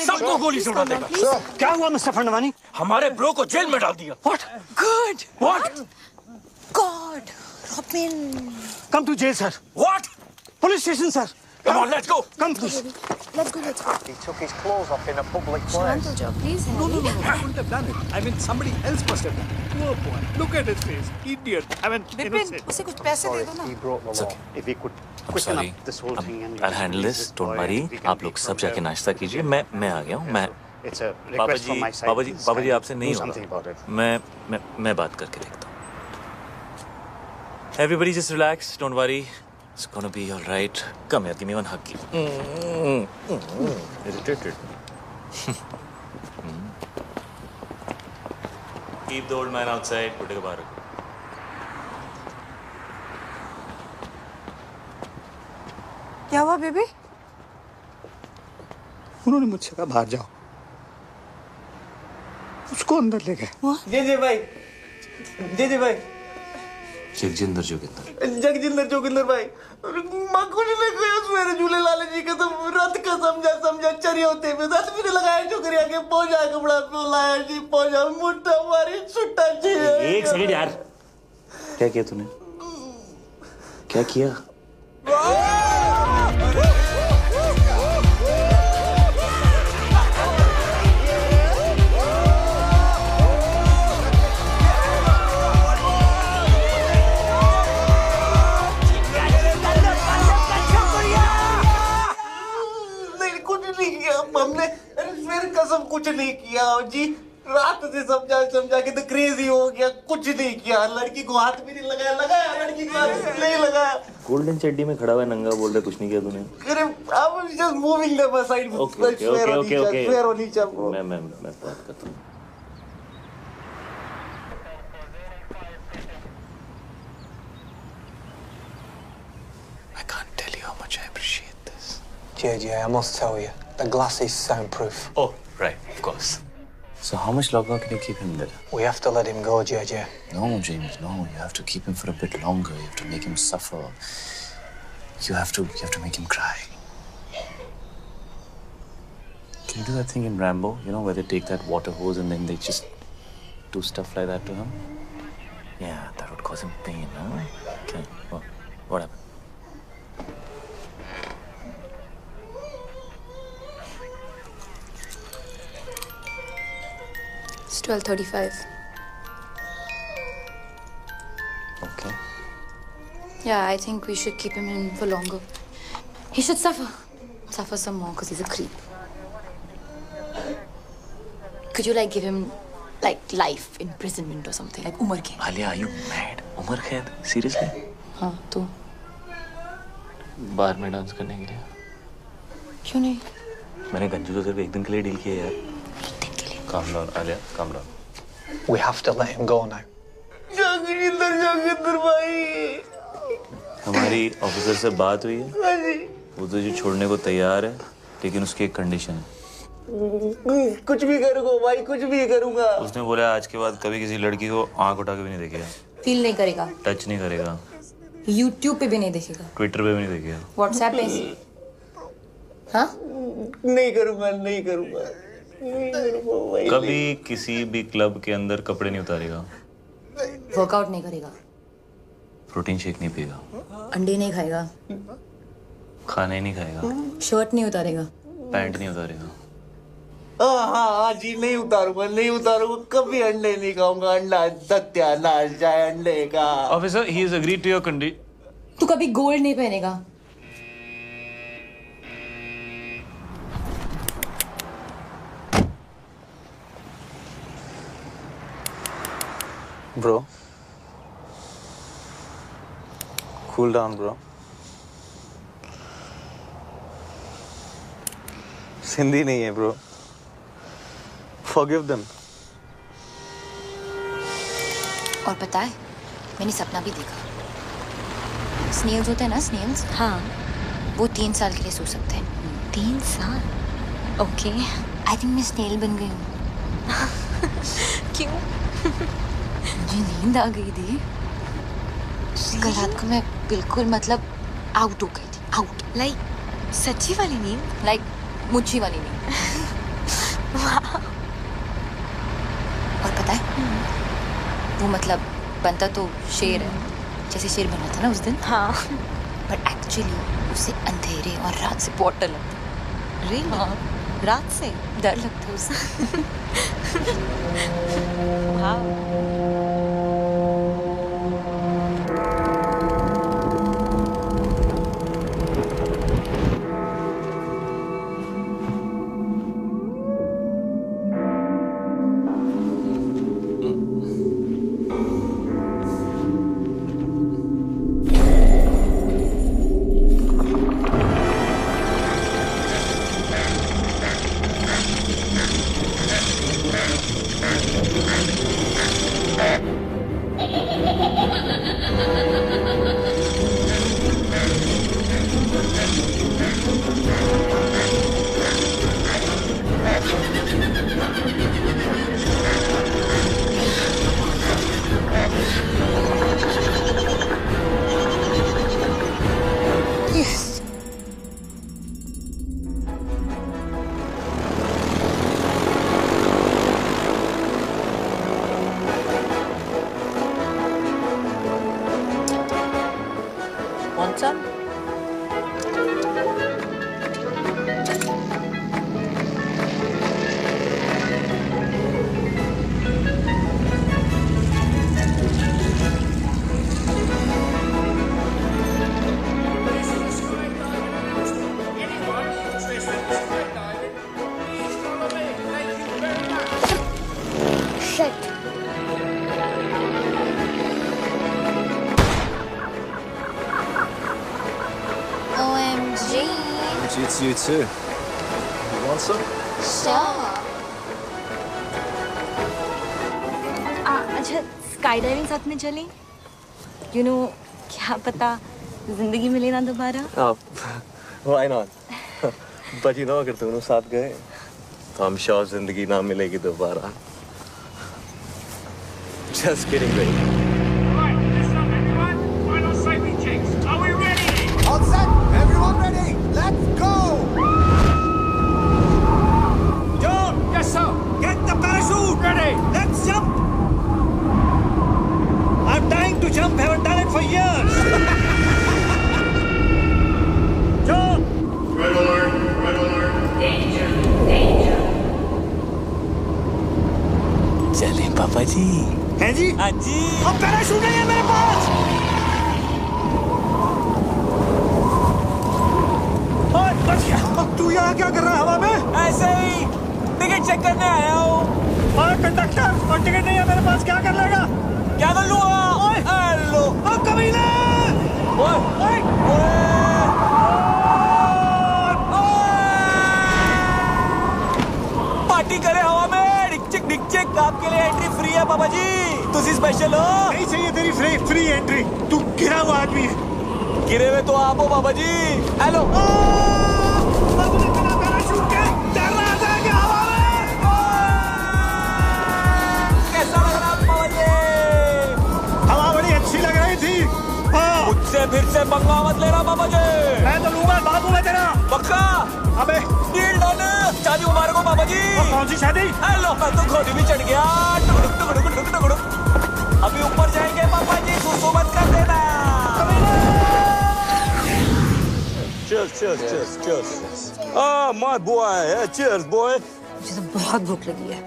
Speaker 10: सबको गोली से उड़ा देगा।
Speaker 1: क्या हुआ मिस्टर फंडवानी?
Speaker 10: हमारे ब्रो को जेल में डाल दिया।
Speaker 1: What?
Speaker 3: Good.
Speaker 10: What?
Speaker 3: God. Robin.
Speaker 1: Come to jail, sir.
Speaker 10: What?
Speaker 1: Police station, sir.
Speaker 10: Come on, let's go.
Speaker 1: Come, please.
Speaker 8: Let's go.
Speaker 14: He took his clothes off in a public place.
Speaker 8: Shant, Joe, please.
Speaker 6: No, I wouldn't have done it. I mean, somebody else must have done it. Poor boy. Look at his face. Idiot. I mean,
Speaker 3: Vipin,
Speaker 6: innocent.
Speaker 3: उसे कुछ पैसे दे दो ना।
Speaker 1: He broke the law. If we could
Speaker 2: I'm
Speaker 1: quicken
Speaker 2: sorry.
Speaker 1: up this whole thing and
Speaker 2: I'll handle this. Don't worry. आप लोग सब जाके नाश्ता कीजिए। मैं आ गया हूँ।
Speaker 1: It's a
Speaker 2: पापा
Speaker 1: request
Speaker 2: ji
Speaker 1: from my side.
Speaker 2: पापा जी आपसे नहीं
Speaker 1: Do something about
Speaker 2: होगा।
Speaker 1: it.
Speaker 2: मैं बात करके देखता हूँ। Everybody just relax. Don't worry. It's gonna be all right. Come here. Give me one hug. Irritated. Keep the old man outside. Put it back.
Speaker 3: क्या हुआ बेबी?
Speaker 1: उन्होंने मुझसे कहा बाहर जाओ, उसको अंदर ले गए।
Speaker 15: जी भाई, जी भाई,
Speaker 2: जगजिंदर जोगिंदर,
Speaker 15: जगजिंदर जोगिंदर भाई, माँ कुछ नहीं कहा सवेरे झूले लाल जी का तो रात का समझा चरी होते पे रात भी लगाया छोकरिया के पहुंचा कपड़ा लाया जी पहुंचा मुट्ठा मारी छुट्टा जी।
Speaker 2: एक सेकंड यार, क्या किया तूने? क्या किया?
Speaker 15: हमने फिर कसम कुछ नहीं किया जी, रात से समझा के तो क्रेजी हो गया, कुछ नहीं किया, लड़की को हाथ भी नहीं लगाया लड़की को हाथ नहीं लगाया।
Speaker 2: गोल्डन चड्डी में खड़ा हुआ नंगा बोल रहे कुछ नहीं किया तूने?
Speaker 15: अरे I was just moving them aside.
Speaker 2: Okay.
Speaker 15: Fair on each other.
Speaker 2: मैं बात करता हूँ।
Speaker 12: I can't tell you how much I appreciate this.
Speaker 14: JJ, I must tell you, the glass is soundproof.
Speaker 2: Oh, right, of course. So how much longer can you keep him there?
Speaker 14: We have to let him go, JJ.
Speaker 2: No, James, no. You have to keep him for a bit longer. You have to make him suffer. You have to make him cry. Can you do that thing in Rambo? You know, where they take that water hose and then they just do stuff like that to him? Yeah, that would cause him pain, huh? Okay, what happened?
Speaker 8: It's 12:35.
Speaker 2: Okay.
Speaker 4: Yeah, I think we should keep him in for longer. He should suffer some more because he's a creep. Could you give him life imprisonment or something, like Umar Khaid?
Speaker 2: Alia, are you mad? Umar Khaid? Seriously?
Speaker 4: हाँ तो
Speaker 2: बार में डांस करने के लिए?
Speaker 4: क्यों नहीं?
Speaker 2: मैंने गंजू को सिर्फ एक दिन के लिए डील किया यार। Calm down, Alia. Calm down.
Speaker 14: We have to let him go now.
Speaker 15: जगजिंदर भाई,
Speaker 2: हमारी ऑफिसर से बात हुई है। वो तुझे छोड़ने को तैयार है, लेकिन उसकी एक कंडीशन है।
Speaker 15: कुछ भी करूँगा भाई, कुछ भी करूँगा।
Speaker 2: उसने बोला आज के बाद कभी किसी लड़की को आंख उठा के भी नहीं देखेगा।
Speaker 4: फील नहीं करेगा।
Speaker 2: टच नहीं करेगा।
Speaker 4: YouTube पे भी नहीं देखेगा।
Speaker 2: ट्विटर पे भी नहीं देखेगा।
Speaker 4: WhatsApp पे? हाँ?
Speaker 15: नहीं करूँगा भाई।
Speaker 2: कभी किसी भी क्लब के अंदर कपड़े नहीं उतारेगा।
Speaker 4: वर्कआउट नहीं करेगा।
Speaker 2: प्रोटीन शेक नहीं पिएगा।
Speaker 4: अंडे नहीं खाएगा।
Speaker 2: खाना ही नहीं खाएगा।
Speaker 4: शर्ट नहीं उतारेगा।
Speaker 2: पैंट नहीं उतारेगा।
Speaker 15: हाँ जी, नहीं उतारूंगा, कभी अंडे नहीं खाऊंगा। अंडा सत्यानाश जाए अंडे का।
Speaker 2: Officer, he has agreed to your condition.
Speaker 4: तू कभी गोल्ड नहीं पहनेगा।
Speaker 12: Bro, cool down, bro. Sindhi नहीं है, bro. Forgive them.
Speaker 4: और पता है, मैंने सपना भी देखा। स्नेल्स होते हैं ना, स्नेल्स? हाँ। वो 3 साल के लिए सो सकते हैं। 3 साल? ओके। आई थिंक मैं स्नेल बन गई हूँ। क्यों? मुझे नींद आ गई थी। कल रात को मैं बिल्कुल आउट हो गई थी। आउट।
Speaker 8: सच्ची वाली नींद?
Speaker 4: मुच्छी वाली नींद। और पता है वो मतलब बनता तो शेर है, जैसे शेर बना था ना उस दिन। हाँ। पर एक्चुअली उसे अंधेरे और रात से बहुत डर लगता। रियली? हाँ। रात से डर लगता है उसे। हाँ।
Speaker 16: It's you too. You want some?
Speaker 4: Sure.
Speaker 8: अच्छा स्काई डाइविंग साथ में चलें? You know, क्या पता जिंदगी मिले ना दोबारा?
Speaker 16: Why not? But you know अगर दोनों साथ गए तो I'm sure जिंदगी ना मिलेगी दोबारा. Just kidding, baby.
Speaker 9: Right, listen up, everyone. Final safety checks. Are we ready?
Speaker 7: All set. Everyone ready? Let's go.
Speaker 9: John! Yes, sir. Get the parachute ready. Let's jump. I'm dying to jump. Haven't done it for years. John! Red alert. Red alert. Danger. Danger.
Speaker 11: चलें पापा जी।
Speaker 9: हैं जी? हाँ जी। अब पैराशूट नहीं है मेरे पास। तू यहाँ क्या कर रहा है हवा में? ऐसे ही टिकट चेक करने आया हूँ। और कंडक्टर, और टिकट नहीं है मेरे पास, क्या कर लेगा? क्या कर लूँगा? हेलो, अब कमीने! पार्टी करे हवा में, डिक चिक आपके लिए एंट्री फ्री है पापा जी। तुसी स्पेशल हो? नहीं चाहिए तेरी फ्री एंट्री। तू गिरा हुआ आदमी है। गिरे हुए तो आप हो पापा जी। हेलो। मुझसे फिर से पंगा मत लेना पापा जी। मैं तो लूंगा, बाबू है तेरा। पक्का? अबे डील डन। शादी मुबारक हो पापा जी। कौन सी शादी? हेलो, मैं तो घोड़ी भी चढ़ गया। टुकड़ुक। अभी ऊपर जाएंगे पापा जी, सुसु मत कर देना। Cheers. Ah, my boy. Cheers, boy.
Speaker 3: मुझे तो बहुत भूख लगी है।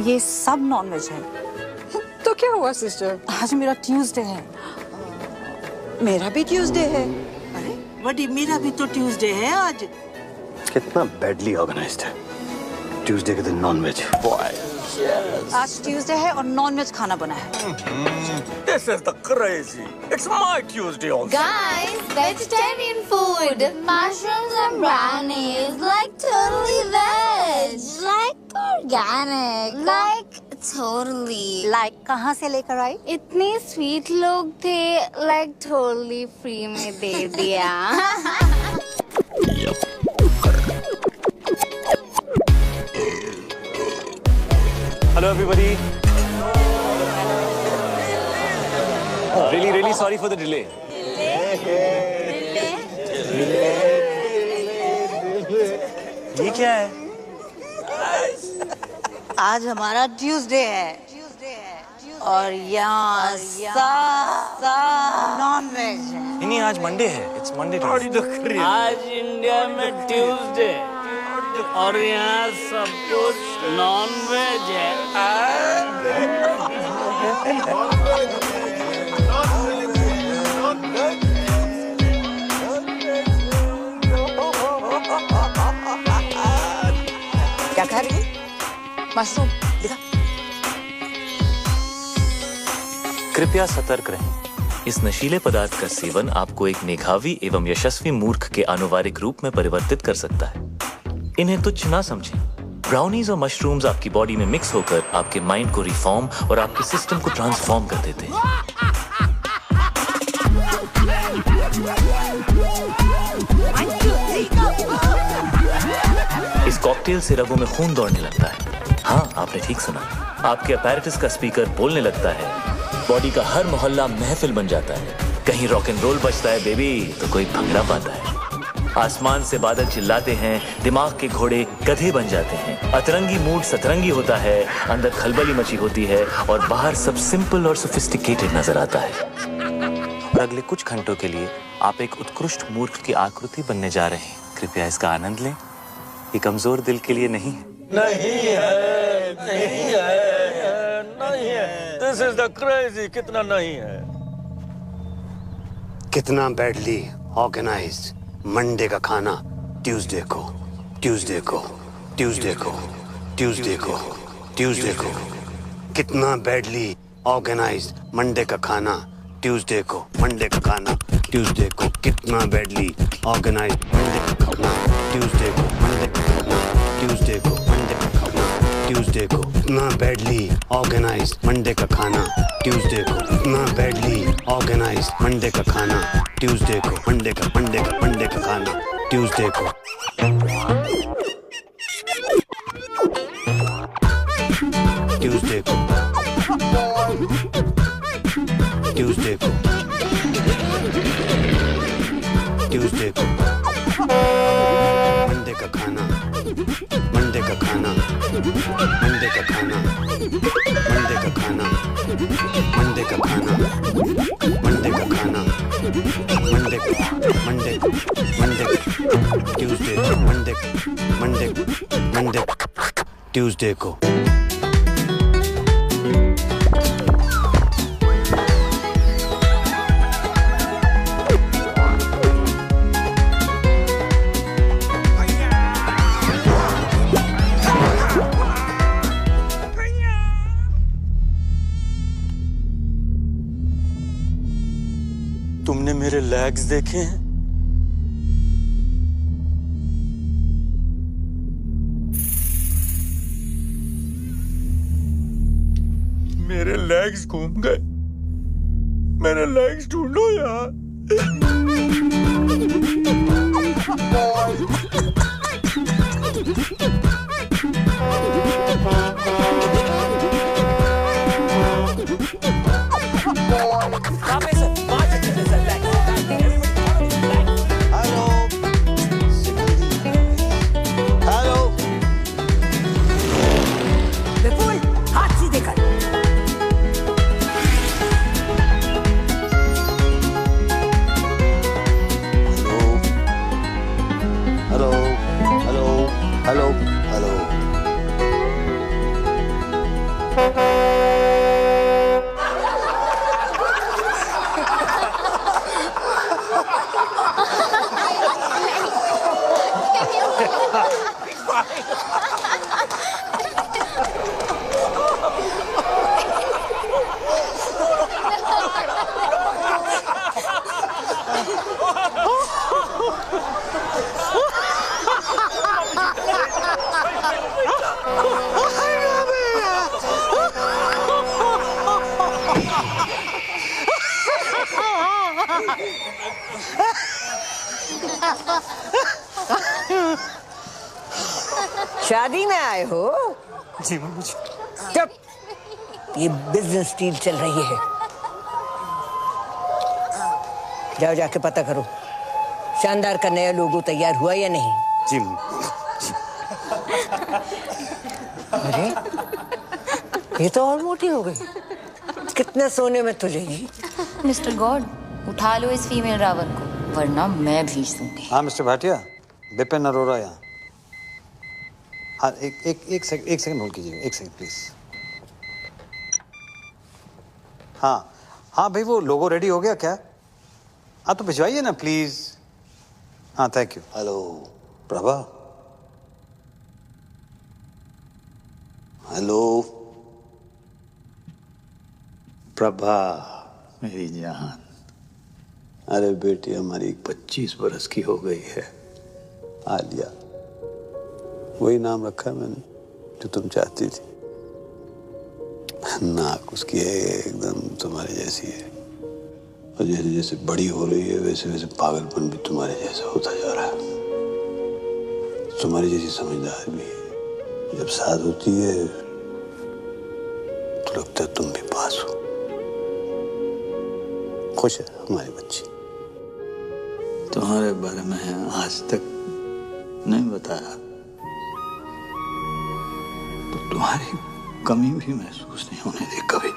Speaker 3: ये सब नॉनवेज है।
Speaker 17: तो क्या हुआ सिस्टर?
Speaker 3: आज मेरा ट्यूसडे है।
Speaker 17: मेरा भी ट्यूसडे है।
Speaker 3: अरे बड़ी, मेरा भी तो ट्यूसडे है आज।
Speaker 1: कितना बैडली ऑर्गेनाइज्ड है। ट्यूसडे के दिन नॉनवेज।
Speaker 3: आज ट्यूसडे है और नॉनवेज खाना बना है।
Speaker 10: This is the crazy. It's my Tuesday also.
Speaker 13: Guys, vegetarian food. Mushrooms and brownies. Like totally veg. Like organic. Like totally.
Speaker 3: Like कहाँ से लेकर आई?
Speaker 13: इतने स्वीट लोग थे, like totally free में दे दिया।
Speaker 11: Hello everybody. Really sorry for the delay. ये क्या है?
Speaker 3: आज हमारा ट्यूसडे है और यहाँ नॉन वेज है।
Speaker 11: नहीं, आज मंडे है। It's Monday.
Speaker 6: आज इंडिया में ट्यूसडे और यहाँ सब कुछ नॉन वेज है।
Speaker 5: क्या खा रही है?
Speaker 3: मशरूम दिखा।
Speaker 2: कृपया सतर्क रहें। इस नशीले पदार्थ का सेवन आपको एक मेधावी एवं यशस्वी मूर्ख के आनुवारिक रूप में परिवर्तित कर सकता है। इन्हें तुच्छ ना समझें। ब्राउनीज और मशरूम्स आपकी बॉडी में मिक्स होकर आपके माइंड को रिफॉर्म और आपके सिस्टम को ट्रांसफॉर्म कर देते हैं। इस कॉकटेल से रगों में खून दौड़ने लगता है। हाँ, आपने ठीक सुना। आपके अपैरेटस का स्पीकर बोलने लगता है। बॉडी का हर मोहल्ला महफिल बन जाता है। कहीं रॉक एंड रोल बजता है बेबी तो कोई भंगड़ा पाता है। आसमान से बादल चिल्लाते हैं, दिमाग के घोड़े गधे बन जाते हैं। अतरंगी मूड सतरंगी होता है, अंदर खलबली मची होती है और बाहर सब सिंपल और सोफिस्टिकेटेड नजर आता है। और अगले कुछ घंटों के लिए आप एक उत्कृष्ट मूर्ख की आकृति बनने जा रहे हैं। कृपया इसका आनंद लें। ये कमजोर दिल के लिए नहीं है।
Speaker 10: नहीं है। This is the crazy. कितना नहीं है?
Speaker 1: कितना बैडली ऑर्गेनाइज्ड मंडे का खाना ट्यूसडे को कितना बैडली ऑर्गेनाइज्ड मंडे का खाना ट्यूसडे को कितना बैडली ऑर्गेनाइज्ड मंडे का खाना ट्यूसडे को कितना बैडली ऑर्गेनाइज्ड मंडे का खाना ट्यूसडे को कितना बैडली ऑर्गेनाइज्ड मंडे का खाना ट्यूसडे को मंडे का खाना ट्यूसडे को मंडे का खाना ट्यूसडे को
Speaker 10: तुमने मेरे लेग्स देखे हैं? मेरे लेग्स घूम गए। मेरे लेग्स ढूंढो यार।
Speaker 5: विपुल, हाथ सीधे कर।
Speaker 1: हेलो
Speaker 5: शादी में आए हो?
Speaker 11: जी मम्मी जी।
Speaker 5: चुप। ये बिजनेस डील चल रही है। जाओ जाके पता करो शानदार का नया लोगो तैयार हुआ या नहीं?
Speaker 1: जी।
Speaker 5: अरे ये तो और मोटी हो गई। कितने सोने में तुलेगी?
Speaker 4: मिस्टर गॉड, उठा लो इस फीमेल रावण को, वरना मैं भेज दूंगी।
Speaker 1: हाँ मिस्टर भाटिया, बिपिन अरोड़ा यहाँ। हाँ एक सेकंड होल्ड कीजिए, एक सेकंड प्लीज। हाँ भाई, वो लोगो रेडी हो गया क्या? हाँ तो भिजवाइए ना प्लीज। हाँ thank you. Hello Prabha. Hello Prabha मेरी जान। अरे बेटी हमारी 25 बरस की हो गई है, आलिया। वही नाम रखा है मैंने जो तुम चाहती थी। नाक उसकी है एकदम तुम्हारे जैसी है, और जैसे जैसे बड़ी हो रही है वैसे वैसे पागलपन भी तुम्हारे जैसा होता जा रहा है। तुम्हारी जैसी समझदार भी है। जब साथ होती है तो लगता है तुम भी पास हो। खुश है हमारी बच्ची। तुम्हारे बारे में आज तक नहीं बताया तो तुम्हारी कमी भी महसूस नहीं होने दी कभी।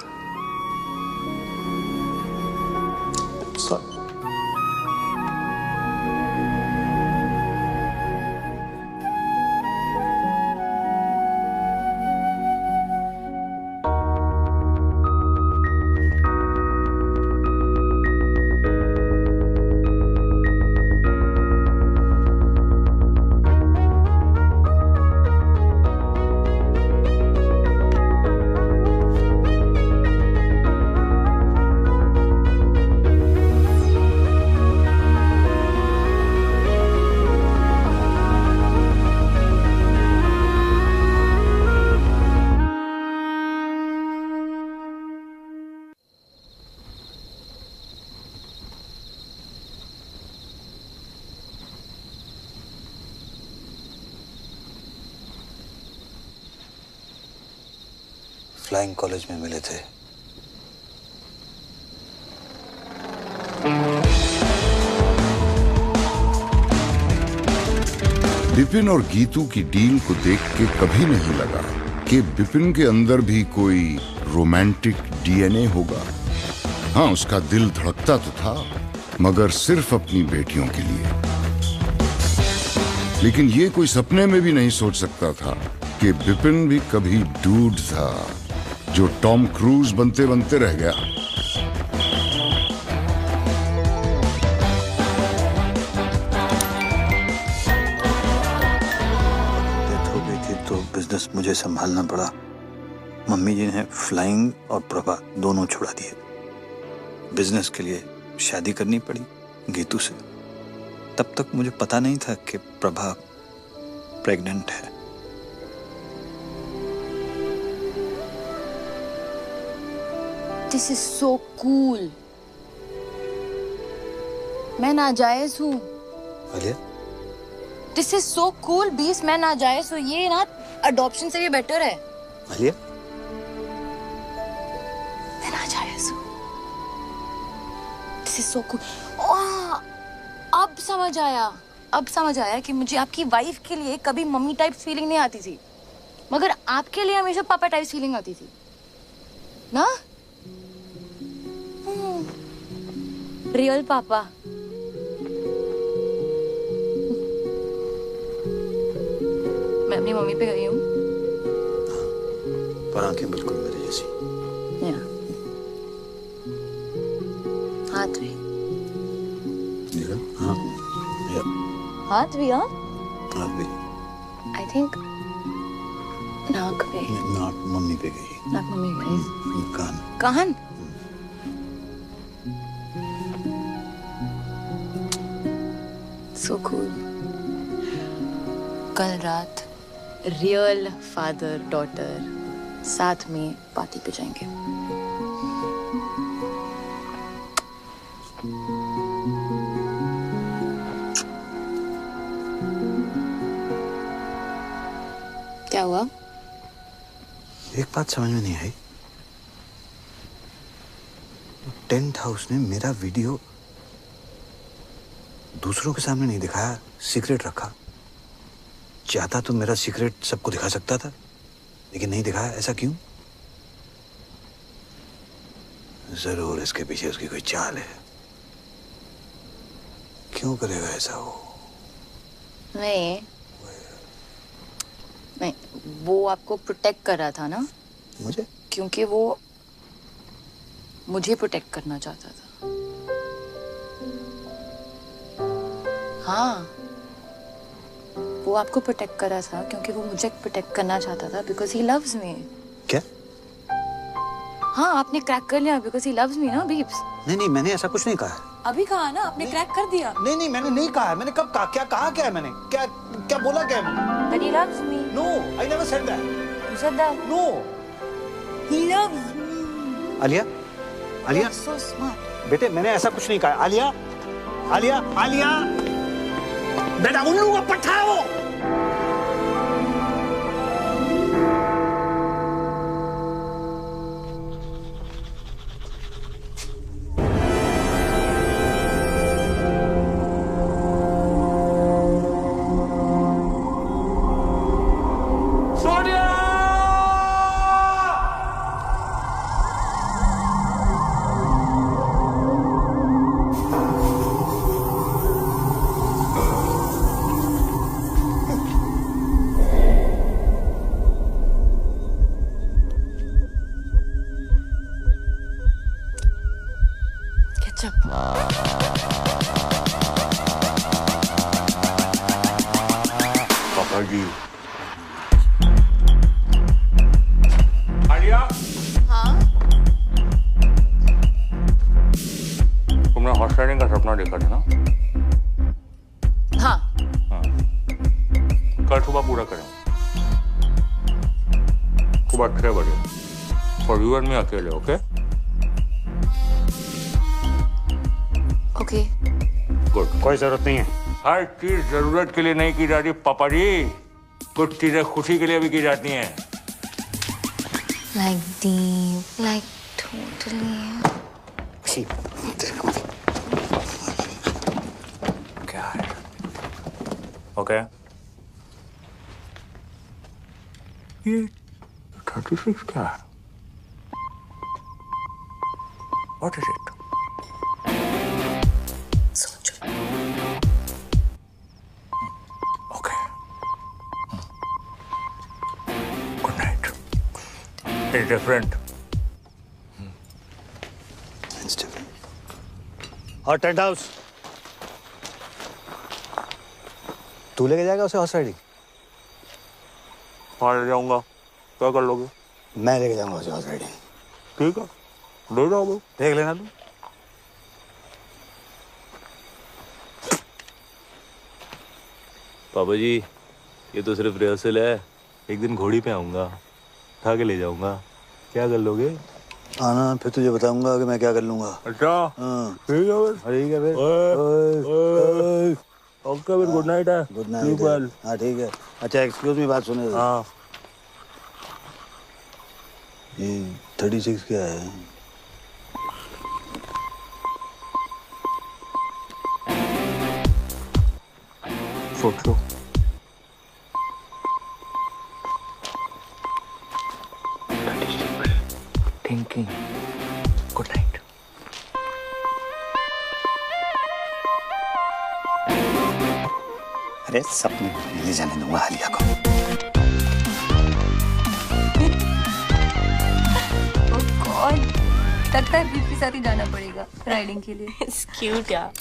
Speaker 1: फ्लाइंग कॉलेज में मिले थे।
Speaker 18: बिपिन और गीतू की डील को देख के कभी नहीं लगा कि बिपिन के अंदर भी कोई रोमांटिक डीएनए होगा। हाँ, उसका दिल धड़कता तो था, मगर सिर्फ अपनी बेटियों के लिए। लेकिन ये कोई सपने में भी नहीं सोच सकता था कि बिपिन भी कभी डूड था जो टॉम क्रूज बनते बनते रह गया।
Speaker 1: डेथ हो गई थी तो बिजनेस मुझे संभालना पड़ा। मम्मी जी ने फ्लाइंग और प्रभा दोनों छुड़ा दिए। बिजनेस के लिए शादी करनी पड़ी गीतू से। तब तक मुझे पता नहीं था कि प्रभा प्रेग्नेंट है।
Speaker 4: This is so cool. मैं नाजायज हूँ।
Speaker 1: Alia?
Speaker 4: This is so cool, 20 मैं नाजायज हूँ। ये ना अडॉप्शन से भी बेटर है।
Speaker 1: आलिया?
Speaker 4: मैं नाजायज हूँ। This is so cool. ओह, अब समझ आया। अब समझ आया कि मुझे आपकी वाइफ के लिए कभी मम्मी टाइप फीलिंग नहीं आती थी, मगर आपके लिए हमेशा पापा टाइप फीलिंग आती थी ना? रियल पापा। मैं अपनी मम्मी पे गई हूँ।
Speaker 1: पर आंखें बिल्कुल मेरी जैसी।
Speaker 4: हाथ भी।
Speaker 1: हाँ,
Speaker 4: हाथ भी। हाँ,
Speaker 1: हाथ भी।
Speaker 4: आई थिंक नाक पे।
Speaker 1: नाक मम्मी पे गई।
Speaker 4: नाक मम्मी पे गई।
Speaker 1: कान।
Speaker 4: कान। So cool. कल रात रियल फादर डॉटर साथ में पार्टी पे जाएंगे। क्या हुआ?
Speaker 1: एक बात समझ में नहीं आई। टेंट हाउस ने मेरा वीडियो दूसरों के सामने नहीं दिखाया, सीक्रेट रखा। चाहता तो मेरा सीक्रेट सबको दिखा सकता था, लेकिन नहीं दिखाया। ऐसा क्यों? जरूर इसके पीछे उसकी कोई चाल है। क्यों करेगा ऐसा वो?
Speaker 4: नहीं, वो आपको प्रोटेक्ट कर रहा था ना।
Speaker 1: मुझे?
Speaker 4: क्योंकि वो मुझे प्रोटेक्ट करना चाहता था। हाँ, वो आपको प्रोटेक्ट कर रहा था क्योंकि वो मुझे प्रोटेक्ट करना चाहता था, बिकॉज ही लव्स मी।
Speaker 1: क्या?
Speaker 4: हाँ, आपने क्रैक कर लिया बिकॉज ही लव्स मी ना बीब्स।
Speaker 1: नहीं, मैंने ऐसा कुछ नहीं कहा।
Speaker 4: अभी कहा ना, आपने क्रैक कर दिया।
Speaker 1: नहीं, मैंने नहीं कहा। मैंने कब कहा? क्या कहा? क्या है मैंने? क्या बोला? क्या मैंने?
Speaker 4: That he loves me.
Speaker 1: No, I never said that.
Speaker 4: You said that.
Speaker 1: No.
Speaker 4: He loves me.
Speaker 1: Alia,
Speaker 4: You're so smart.
Speaker 1: बेटे मैंने ऐसा कुछ नहीं कहा। आलिया, बेटा उल्लू का पट्टा है वो।
Speaker 10: पापा जी। आलिया।
Speaker 4: हाँ?
Speaker 10: तुमने हॉर्स राइडिंग का सपना देखा था ना?
Speaker 4: हाँ।
Speaker 10: कल सुबह पूरा करें। सुबह 6 बजे। और यू एंड मी अकेले, ओके?
Speaker 4: ओके।
Speaker 10: गुड।
Speaker 1: कोई जरूरत नहीं है।
Speaker 10: हर चीज जरूरत के लिए नहीं की जाती पापा जी, कुछ चीजें खुशी के लिए भी की जाती हैं।
Speaker 4: Like deep, like totally.
Speaker 11: क्या है? ओके।
Speaker 10: ये 36 क्या है? What is it? It's different.
Speaker 1: It's different. और टेंट हाउस तू लेके जाएगा उसे हॉर्स राइडिंग?
Speaker 10: हाँ, ले जाऊंगा। क्या कर लोगे?
Speaker 1: मैं लेके जाऊंगा उसे हॉर्स राइडिंग।
Speaker 10: ठीक है, ले जाओ।
Speaker 1: देख लेना तू।
Speaker 11: पापा जी, ये तो सिर्फ रिहर्सल है। एक दिन घोड़ी पे आऊंगा, उठा के ले जाऊंगा। क्या कर लोगे?
Speaker 1: आना, फिर तुझे बताऊंगा कि मैं क्या कर लूंगा।
Speaker 10: अच्छा।
Speaker 1: हाँ
Speaker 10: ठीक है फिर। ओके फिर, गुड नाइट है।
Speaker 1: Good night. हाँ ठीक है। अच्छा एक्सक्यूज मी, बात सुने।
Speaker 10: हाँ।
Speaker 1: ये 36 क्या है?
Speaker 10: सोच लो। Thinking. Good night.
Speaker 1: अरे सपने ले जाने दूंगा आलिया को।
Speaker 4: Oh God, लगता है बीच के साथ ही जाना पड़ेगा राइडिंग के लिए। It's cute यार।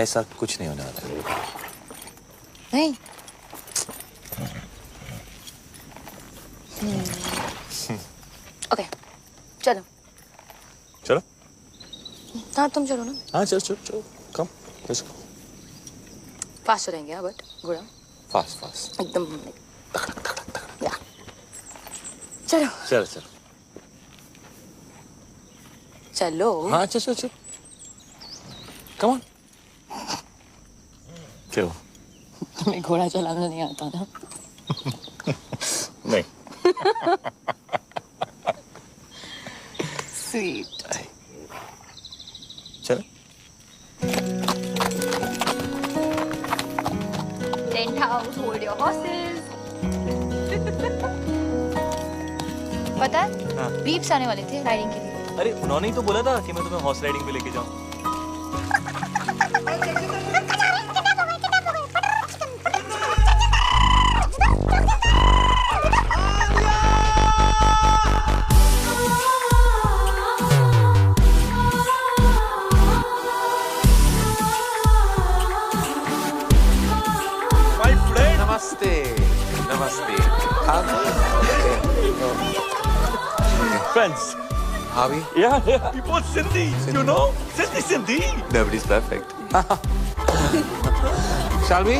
Speaker 11: ऐसा कुछ नहीं होने वाला है।
Speaker 4: नहीं। ओके, चलो।
Speaker 11: चलो।
Speaker 4: हाँ तुम चलो ना।
Speaker 11: हाँ चलो चलो चलो, कम, लेट्स गो।
Speaker 4: फास्ट चलेंगे हाँ, बट गुड़ा।
Speaker 11: Fast fast.
Speaker 4: एकदम। या। चलो।
Speaker 11: चलो चलो।
Speaker 4: चलो।
Speaker 11: हाँ चलो चलो चलो। Come on. क्यों?
Speaker 4: तुम्हें घोड़ा चलाना नहीं आता ना?
Speaker 11: नहीं।
Speaker 4: स्वीट।
Speaker 11: चलो।
Speaker 4: Tent house, hold your horses. पता है?
Speaker 11: हाँ।
Speaker 4: बीप्स आने वाले थे राइडिंग के लिए।
Speaker 11: अरे उन्होंने ही तो बोला था कि मैं तुम्हें हॉर्स राइडिंग पे लेके जाऊं।
Speaker 19: नमस्ते नमस्ते
Speaker 11: Friends.
Speaker 19: Harvey?
Speaker 11: Yeah, he was Sindhi. You know? Sindhi.
Speaker 19: Nobody's perfect. Shall we?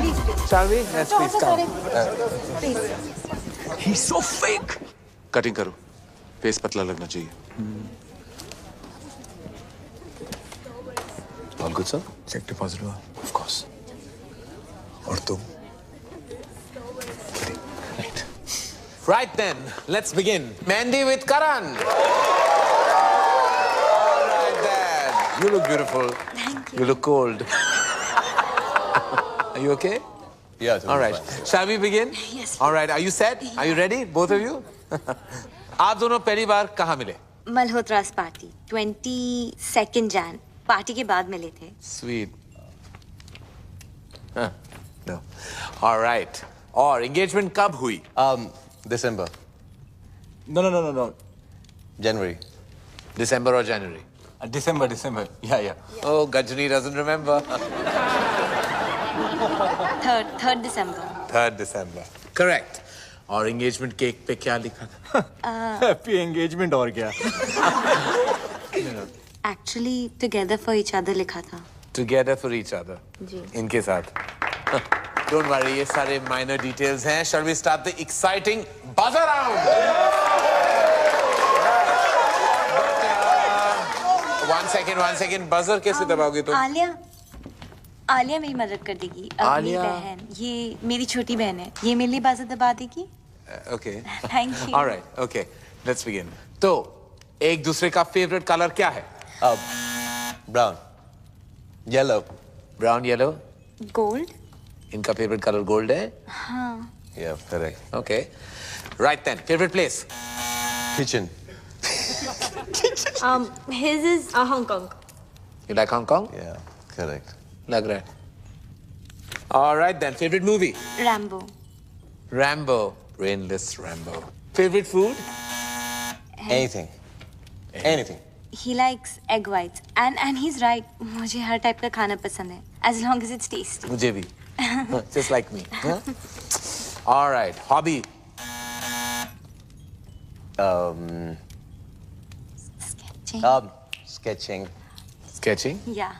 Speaker 19: Shall we? Yes, please come.
Speaker 10: He's so fake.
Speaker 19: Cutting करो, फेस पतला लगना चाहिए।
Speaker 11: All good, sir?
Speaker 19: Cheque deposit हुआ?
Speaker 11: Of course.
Speaker 19: और तुम? Right then, let's begin. Mandy with Karan. All right then. You look beautiful.
Speaker 8: Thank
Speaker 19: you. You look cold. Are you okay?
Speaker 11: Yeah.
Speaker 19: All right. Shall we begin?
Speaker 8: Yes.
Speaker 19: All right. Are you set? Are you ready? Both of you? आप दोनों पहली बार कहाँ मिले?
Speaker 8: मल्होत्रास पार्टी 22 जैन पार्टी के बाद मिले थे।
Speaker 19: Sweet. Huh. No. All right. और engagement कब हुई?
Speaker 16: December.
Speaker 19: No.
Speaker 16: January.
Speaker 19: December or January?
Speaker 16: December. Yeah.
Speaker 19: Oh, Gajni doesn't remember.
Speaker 8: 3rd December.
Speaker 19: 3rd December. Correct. और engagement cake पे क्या लिखा था?
Speaker 16: Happy engagement और क्या?
Speaker 8: Actually together for each other लिखा था।
Speaker 19: Together for each other.
Speaker 8: जी।
Speaker 19: इनके साथ. Don't worry, ये सारे minor details हैं. Shall we start the exciting buzzer round? One second. Buzzer कैसे दबाओगे तुम?
Speaker 8: आलिया मेरी मदद कर देगी। अब मेरी बहन, ये मेरी छोटी बहन है। ये मेरे लिए बuzzer दबा देगी।
Speaker 19: Okay.
Speaker 8: Thank you.
Speaker 19: All right. Okay. Let's begin. तो एक दूसरे का favorite color क्या है?
Speaker 16: Brown. Yellow.
Speaker 19: Brown, yellow.
Speaker 8: Gold.
Speaker 19: इनका favorite color gold है?
Speaker 8: हाँ।
Speaker 16: Yeah, correct.
Speaker 19: Okay. Right then. Favorite place?
Speaker 16: Kitchen.
Speaker 8: His is Hong Kong.
Speaker 19: You like Hong Kong?
Speaker 16: Yeah, correct.
Speaker 19: लग रहा है. All right then. Favorite movie?
Speaker 8: Rambo.
Speaker 19: Rambo. Brainless Rambo. Favorite food?
Speaker 16: Anything. Anything.
Speaker 8: He likes egg whites and he's right. मुझे हर टाइप का खाना पसंद है as long as it's tasty.
Speaker 19: मुझे भी. Just like me. Huh? All right. Hobby?
Speaker 8: Sketching.
Speaker 19: Sketching?
Speaker 8: Yeah.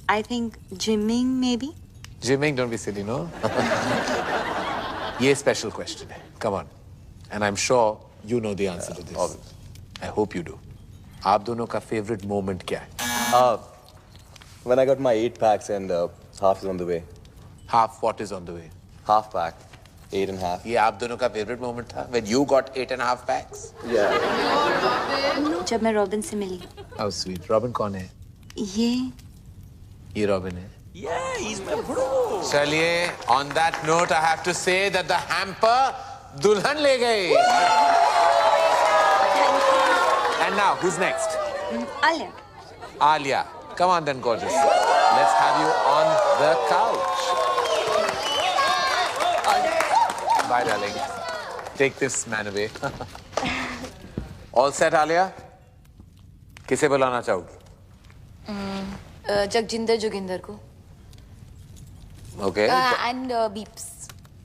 Speaker 8: I think gymming maybe.
Speaker 19: Gymming, don't be silly, no? ये special question है. Come on. And I'm sure you know the answer to this.
Speaker 16: Obviously.
Speaker 19: I hope you do. आप दोनों का favorite moment क्या है?
Speaker 16: When I got my 8 packs and half is on the way.
Speaker 19: Half what is on the way?
Speaker 16: Half pack. 8.5.
Speaker 19: ये आप दोनों का favorite moment था? When you got 8.5 packs?
Speaker 16: Yeah.
Speaker 8: जब मैं रॉबिन से मिली.
Speaker 19: How sweet. Robin कौन है? ये Robin है.
Speaker 10: Yeah, he's my bro.
Speaker 19: चलिए, on that note, I have to say that the hamper दुल्हन ले गई. And now, who's next?
Speaker 8: Alia.
Speaker 19: Alia. Come on then, gorgeous. Let's have you on the couch. Bye, darling. Take this man away. All set, Alia? किसे बुलाना चाहोगी?
Speaker 4: जगजिंदर जोगिंदर को.
Speaker 19: Okay.
Speaker 4: And beeps.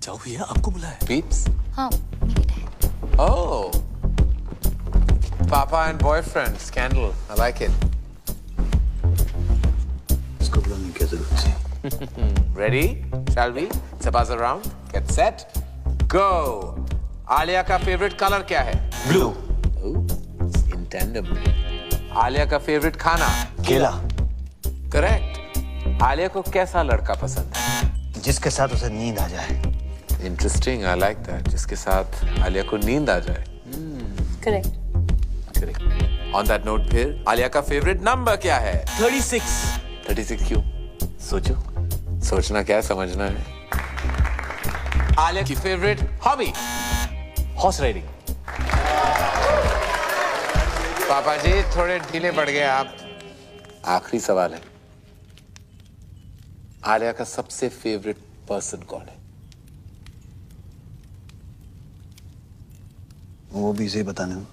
Speaker 2: जाओ भैया, आपको बुलाया।
Speaker 19: Beeps?
Speaker 4: हाँ, मेरे dad.
Speaker 19: Oh. Papa and boyfriend scandal. I like it.
Speaker 1: इसको बुलाने की क्या जरूरत थी?
Speaker 19: Ready? Shall we? It's a buzz around. Get set. Go. Alia का favorite color क्या है?
Speaker 1: Blue.
Speaker 19: Oh, in tandem. Alia का favorite खाना?
Speaker 1: केला।
Speaker 19: Correct. आलिया को कैसा लड़का पसंद है?
Speaker 1: जिसके साथ उसे नींद आ जाए।
Speaker 19: Interesting. I like that. जिसके साथ आलिया को नींद आ जाए.
Speaker 4: Correct.
Speaker 19: Correct. On that note फिर आलिया का favorite number क्या है?
Speaker 2: 36.
Speaker 19: 36 क्यों?
Speaker 2: सोचो।
Speaker 19: सोचना क्या है, समझना है। आलिया की favorite hobby?
Speaker 2: Horse riding.
Speaker 19: पापा जी थोड़े ढीले पड़ गए आप। आखिरी सवाल है, आलिया का सबसे फेवरेट पर्सन कौन है?
Speaker 1: वो भी इसे बताने हो।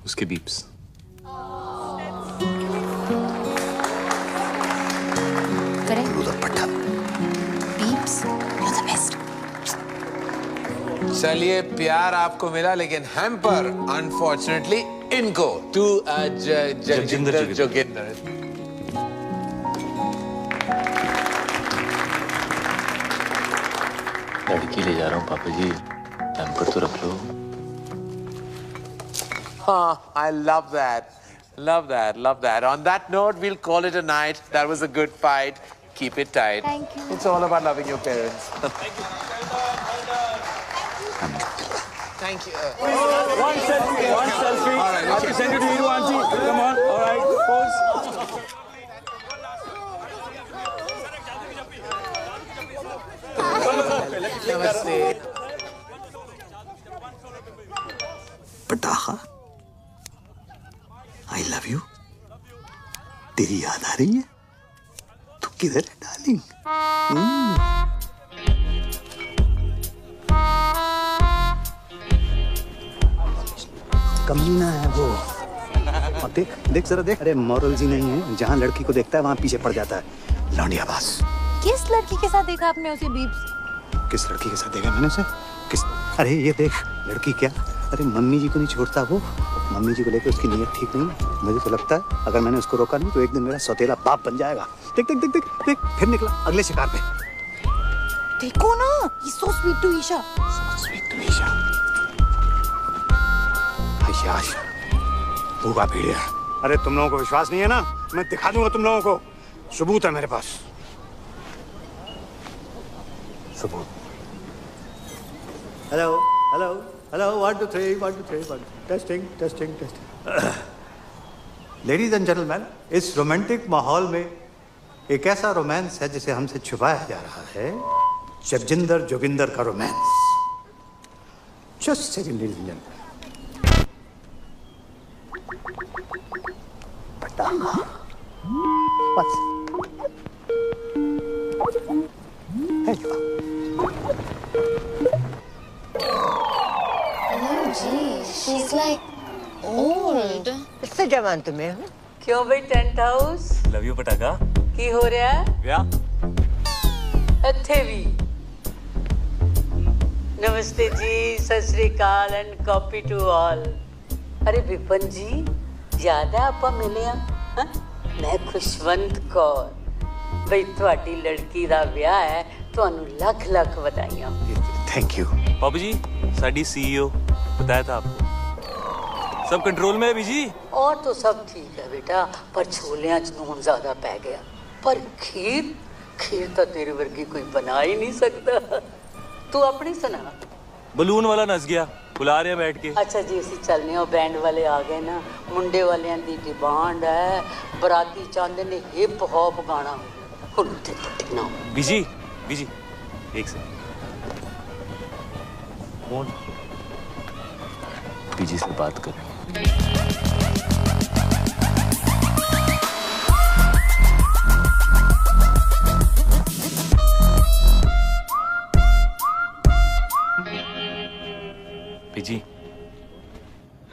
Speaker 2: उसके beeps.
Speaker 4: Beeps, you're the best.
Speaker 19: चलिए प्यार आपको मिला, लेकिन हैम्पर अनफॉर्चुनेटली इनको टू जगजिंदर जोगिंदर।
Speaker 2: लड़की ले जा रहा हूँ पापा जी, हैम्पर तो रख लो।
Speaker 19: हाँ, I love that. Love that, love that. On that note, we'll call it a night. That was a good fight. Keep it tight.
Speaker 4: Thank you.
Speaker 19: It's all about loving your parents. Thank you.
Speaker 6: One selfie.
Speaker 19: All right,
Speaker 6: I have to send it to you, auntie. Come on. All right. Pose.
Speaker 19: Namaste.
Speaker 1: पटाखा, I love you. तेरी याद आ रही है? तू किधर है डार्लिंग? कमीना है वो। और देख देख जरा देख, अरे मॉरल्स ही नहीं है, जहाँ लड़की को देखता है वहाँ पीछे पड़ जाता है। लौंडिया बास।
Speaker 4: किस लड़की के साथ देखा आपने उसे बीप्स?
Speaker 1: किस लड़की के साथ देखा मैंने उसे? किस? अरे ये देख, लड़की क्या, अरे मम्मी जी को नहीं छोड़ता वो। मम्मी जी को लेकर उसकी नीयत ठीक नहीं है। मुझे तो लगता है अगर मैंने उसको रोका नहीं तो एक दिन मेरा सौतेला बाप बन जाएगा। देख देख देख देख देख, फिर निकला अगले शिकार पे।
Speaker 4: देखो ना, he's so sweet to Isha.
Speaker 1: Sweet to Isha. आश भूखा भेड़िया। अरे तुम लोगों को विश्वास नहीं है ना, मैं दिखा दूंगा तुम लोगों को। सबूत है मेरे पास। सबूत। Hello hello hello, 1 2 3 1 2 3 1 testing testing testing. Ladies and gentleman, इस रोमांटिक माहौल में एक ऐसा रोमांस है जिसे हमसे छुपाया जा रहा है, जगजिंदर जोगिंदर का romance. Just second ladies and gentleman. पटाखा बस
Speaker 4: She's like old.
Speaker 5: इससे जवान तुम्हें हूँ।
Speaker 20: क्यों भाई टेंट हाउस
Speaker 2: लव यू पटाखा।
Speaker 20: की हो रहा है?
Speaker 2: क्या?
Speaker 20: अच्छे भी। नमस्ते जी, सत श्री अकाल एंड कॉपी टू ऑल। अरे विपन जी, याद है आप मिले हैं? मैं खुशवंत कौर। भाई ਤੁਹਾਡੀ ਲੜਕੀ ਦਾ ਵਿਆਹ ਹੈ, ਤੁਹਾਨੂੰ ਲੱਖ ਲੱਖ ਵਧਾਈਆਂ।
Speaker 1: Thank you.
Speaker 2: पापा जी, साडी सीईओ बताया था आपको, सब कंट्रोल में है बीजी।
Speaker 20: और तो सब ठीक है बेटा, पर छोलियां च नून ज्यादा पै गया। पर खीर खीर तो तेरे वर्गी कोई बना ही नहीं सकता। तू अपनी सुना।
Speaker 2: बलून वाला नस गया, बुला रहे हैं बैठ के।
Speaker 20: अच्छा जी, ਅਸੀਂ ਚੱਲਨੇ ਆ, बैंड वाले आ गए ना। मुंडे वालियां दी डिमांड है, बराती चाहते ने हिप हॉप गाना। ਹੁਣ ਤੇ ਪੱਟੀ ਨਾ
Speaker 2: बीजी बीजी एक सेकंड, कौन? बीजी से बात कर। बीजी,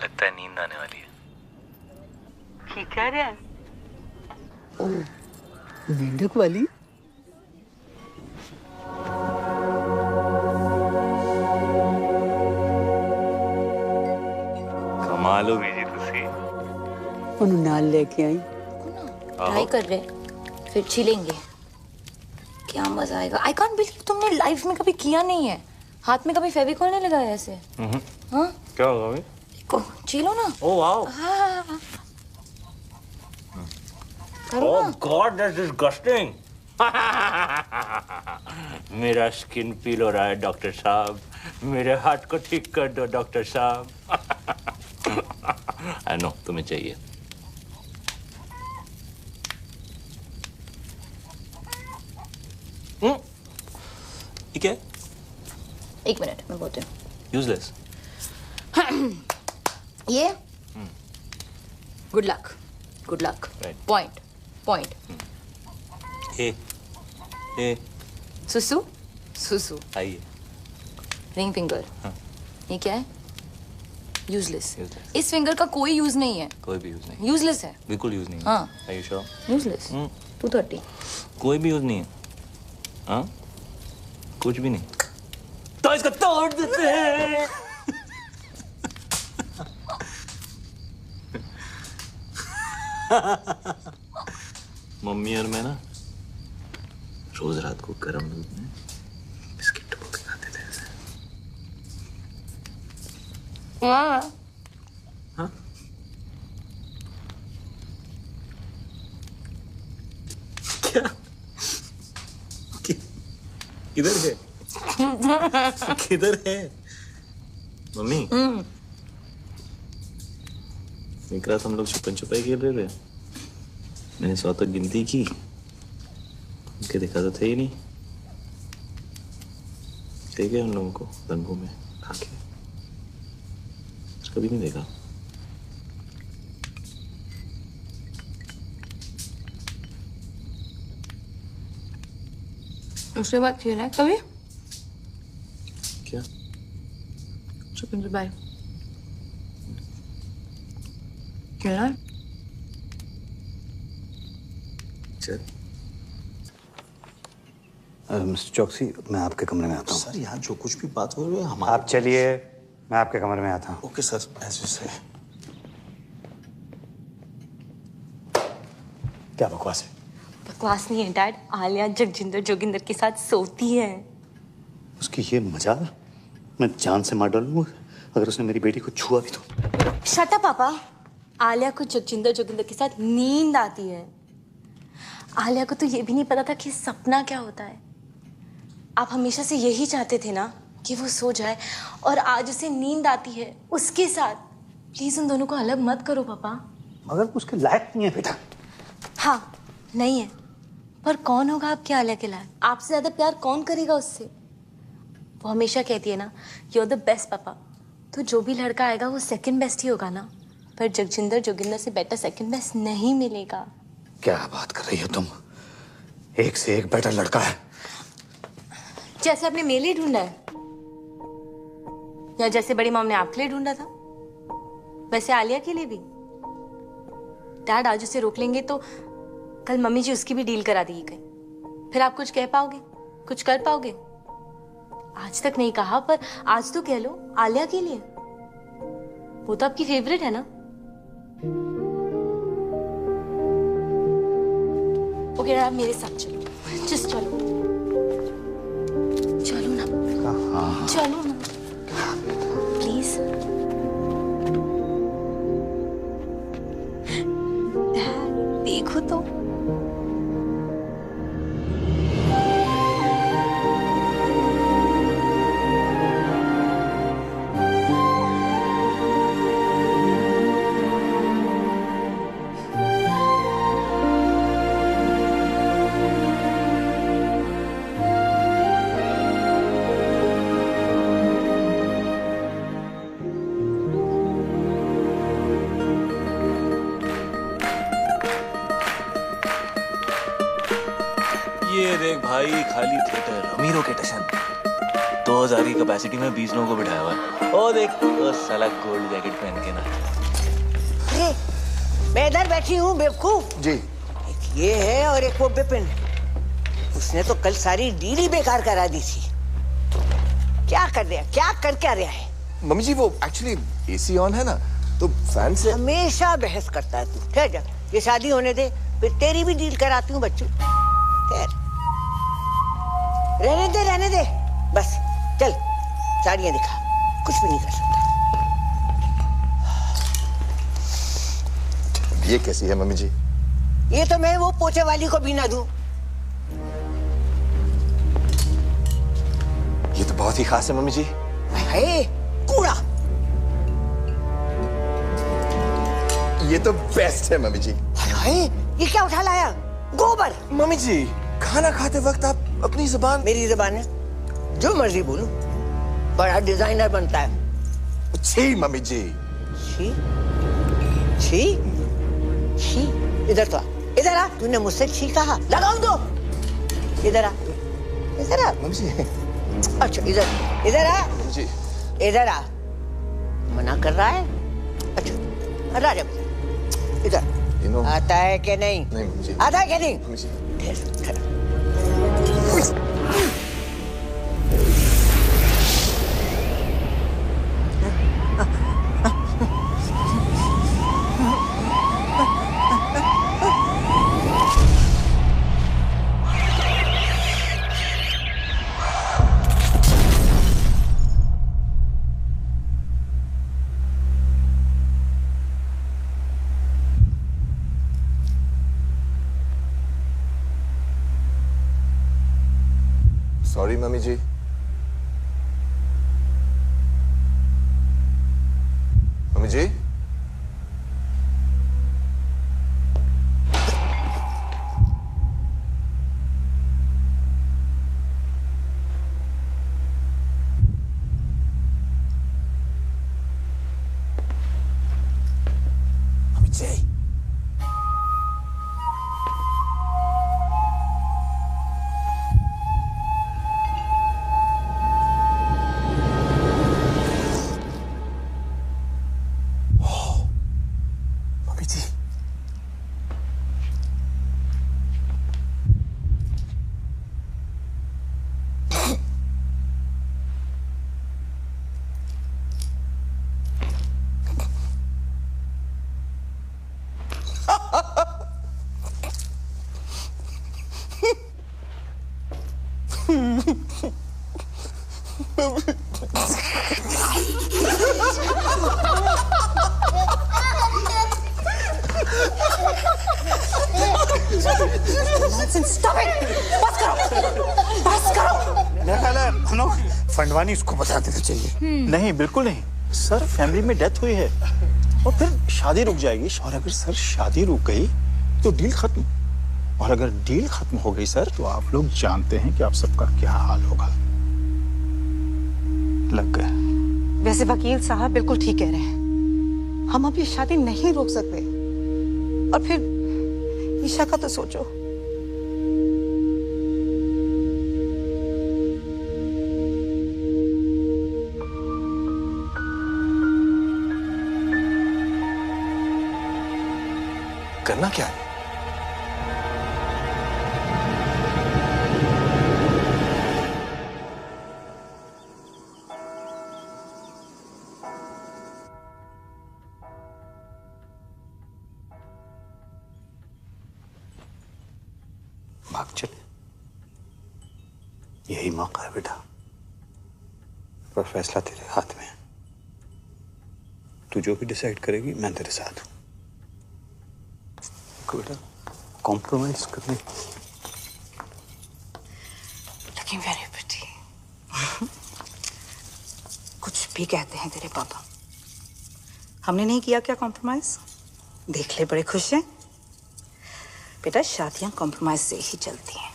Speaker 2: लगता है नींद आने वाली है।
Speaker 20: की कह रहा है? मेंढक वाली?
Speaker 11: कमाल हो बीजी तुसी।
Speaker 20: उन्होंने नाल लेके आई।
Speaker 4: ट्राई कर रहे, फिर छिलेंगे। क्या मजा आएगा। आई कांट बिलीव तुमने लाइफ में कभी किया नहीं है। हाथ में कभी फेविकॉल नहीं लगाया ऐसे? हाँ?
Speaker 11: क्या होगा भाई?
Speaker 4: को छिलो ना।
Speaker 11: Oh wow.
Speaker 4: हाँ। करो
Speaker 11: Oh
Speaker 4: ना।
Speaker 11: God, that's disgusting. मेरा स्किन पील हो रहा है डॉक्टर साहब। मेरे हाथ को ठीक कर दो डॉक्टर साहब। I know, तुम्हें चाहिए। ठीक है?
Speaker 4: एक मिनट मैं बोलती हूँ।
Speaker 11: Useless.
Speaker 4: ये good luck, good luck. Point point.
Speaker 11: ए
Speaker 4: सुसु सुसु।
Speaker 11: आइए।
Speaker 4: Ring finger.
Speaker 11: हाँ।
Speaker 4: ये क्या है? यूजलेस। इस फिंगर का कोई यूज नहीं है।
Speaker 11: कोई भी यूज नहीं।
Speaker 4: यूजलेस है।
Speaker 11: बिल्कुल यूज नहीं है।
Speaker 4: हाँ।
Speaker 11: Are you sure?
Speaker 4: यूजलेस। 230।
Speaker 11: कोई भी यूज नहीं है। हाँ? कुछ भी नहीं। तो इसको तोड़ देते हैं। मम्मी और मैं ना रोज रात को गर्म दूध में बिस्किट डुबो के खाते थे ऐसे।
Speaker 4: हाँ।
Speaker 11: हाँ? क्या? किधर है? किधर है? मम्मी एक रात हम लोग छुपन छुपाई खेल रहे थे। मैंने 100 तक गिनती की, उनके देखा तो थे ही नहीं। ठीक है उन लोगों को दंगों में खा के कभी नहीं देखा।
Speaker 4: उसके बाद खेला है कभी?
Speaker 11: क्या?
Speaker 4: छुपन छुपाई खेला है?
Speaker 11: चल।
Speaker 1: मिस्टर चौकसी, मैं आपके कमरे में आता हूँ।
Speaker 16: सर यहाँ जो कुछ भी बात हो रही है हमारे।
Speaker 1: आप चलिए, मैं आपके कमरे में आता हूँ।
Speaker 16: ओके सर, ऐसे से।
Speaker 1: क्या बकवास है?
Speaker 8: बकवास नहीं है डैड। आलिया जगजिंदर जोगिंदर के साथ सोती है।
Speaker 1: उसकी ये मजाल मैं जान से मार डालूंगा अगर उसने मेरी बेटी को छुआ भी तो।
Speaker 8: शट अप पापा। आलिया को जगजिंदर जोगिंदर के साथ नींद आती है। आलिया को तो ये भी नहीं पता था कि सपना क्या होता है। आप हमेशा से यही चाहते थे ना कि वो सो जाए, और आज उसे नींद आती है उसके साथ। प्लीज उन दोनों को अलग मत करो पापा।
Speaker 1: मगर उसके लायक नहीं है बेटा।
Speaker 8: हाँ नहीं है, पर कौन होगा आपके आलिया के लायक? आपसे ज्यादा प्यार कौन करेगा उससे? वो हमेशा कहती है ना, यू आर द बेस्ट पापा। तो जो भी लड़का आएगा वो सेकंड बेस्ट ही होगा ना। पर जगजिंदर जोगिंदर से बेटर सेकंड बेस्ट नहीं मिलेगा।
Speaker 1: क्या बात कर रही हो तुम? एक से एक बेटर लड़का है।
Speaker 8: जैसे आपने मेरे लिए ढूंढा है, या जैसे बड़ी मॉम ने आपके लिए ढूंढा था, वैसे आलिया के लिए भी। डैड आज उसे रोक लेंगे तो कल मम्मी जी उसकी भी डील करा देगी कहीं। फिर आप कुछ कह पाओगे, कुछ कर पाओगे? आज तक नहीं कहा, पर आज तो कह लो आलिया के लिए। वो तो आपकी फेवरेट है ना। ओके आप मेरे साथ चलो, जस्ट चलो। चलो ना, चलो ना प्लीज। देखो तो
Speaker 11: ये देख भाई, खाली थिएटर, अमीरों के टशन। 2000 की कैपेसिटी में 20 लोगों को बिठाया हुआ है। ओ देख वो साला गोल्ड जैकेट पहन के ना।
Speaker 5: अरे मैं इधर बैठी हूँ बेवकूफ।
Speaker 7: जी।
Speaker 5: ये है और एक वो बिपिन, उसने तो कल सारी डील ही बेकार करा दी थी। क्या कर रहा, क्या कर क्या रहा है?
Speaker 7: मम्मी जी वो एक्चुअली एसी ऑन है ना, तो फैन से।
Speaker 5: हमेशा बहस करता है तू। ठहर जा, ये शादी होने दे, फिर तेरी भी डील कराती हूँ बच्चों। ठहर, रहने दे, बस चल साड़ियाँ दिखा, कुछ भी नहीं कर सकता।
Speaker 7: ये कैसी है मम्मी जी?
Speaker 5: ये तो मैं वो पोछे वाली को भी ना दूं।
Speaker 7: ये तो बहुत ही खास है मम्मी जी।
Speaker 5: हाय, कूड़ा।
Speaker 7: ये तो बेस्ट है मम्मी जी।
Speaker 5: हाय, ये क्या उठा लाया? गोबर।
Speaker 7: मम्मी जी खाना खाते वक्त आप अपनी जुबान।
Speaker 5: मेरी जुबान है, जो मर्जी बोलूं। बड़ा डिजाइनर बनता है।
Speaker 7: छी मम्मी जी।
Speaker 5: छी छी छी, इधर तो आ, इधर आ। तूने मुझसे छी कहा, लगाऊं दो। इधर आ, इधर आ
Speaker 7: मम्मी जी।
Speaker 5: अच्छा इधर आ
Speaker 7: जी,
Speaker 5: इधर आ। मना कर रहा है? अच्छा हटा जा इधर। आता है कि नहीं?
Speaker 7: नहीं मम्मी जी।
Speaker 5: आता है कि नहीं?
Speaker 7: मम्मी जी। सॉरी मम्मी जी। मम्मी जी। मम्मी जी।
Speaker 1: फंडवानी इसको बता देना चाहिए। नहीं बिल्कुल नहीं सर, फैमिली में डेथ हुई है और फिर शादी रुक जाएगी। और अगर सर शादी रुक गई तो डील खत्म, और अगर डील खत्म हो गई सर तो आप लोग जानते हैं कि आप सबका क्या हाल होगा। लग गए।
Speaker 3: वैसे वकील साहब बिल्कुल ठीक कह रहे हैं, हम अब ये शादी नहीं रोक सकते। और फिर ईशा का तो सोचो।
Speaker 7: करना क्या है?
Speaker 1: भाग चले, यही मौका है बेटा, पर फैसला तेरे हाथ में है। तू जो भी डिसाइड करेगी मैं तेरे साथ हूं। बेटा कॉम्प्रोमाइज करने।
Speaker 3: Looking very pretty. कुछ भी कहते हैं तेरे पापा, हमने नहीं किया क्या कॉम्प्रोमाइज? देख ले, बड़े खुश हैं। बेटा शादियां कॉम्प्रोमाइज से ही चलती हैं।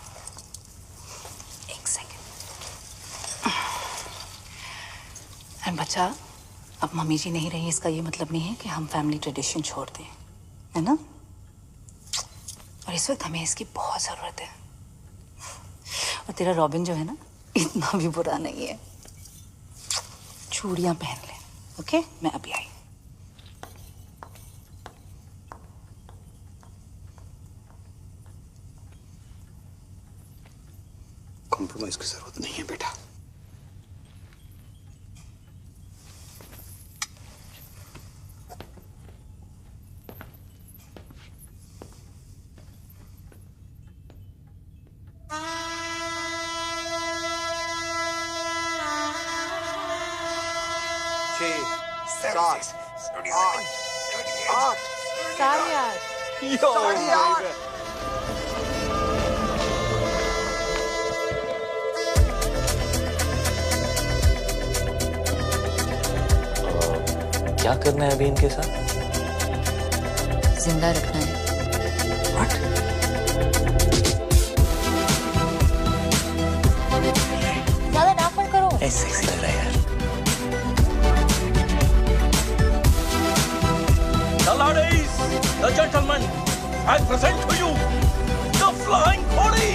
Speaker 3: एक सेकंड। और बच्चा, अब मम्मी जी नहीं रही, इसका ये मतलब नहीं है कि हम फैमिली ट्रेडिशन छोड़ दें, है ना? और इस वक्त हमें इसकी बहुत जरूरत है। और तेरा रॉबिन जो है ना, इतना भी बुरा नहीं है। चूड़ियां पहन ले, ओके? मैं अभी आई।
Speaker 12: कॉम्प्रोमाइज की जरूरत नहीं है बेटा।
Speaker 11: क्या करना है अभी इनके साथ?
Speaker 4: जिंदा रखना है। ज्यादा नाक मत करो।
Speaker 11: सेक्सी लग रहा है यार।
Speaker 10: The ladies, the gentlemen, I present to you the Flying Khodi.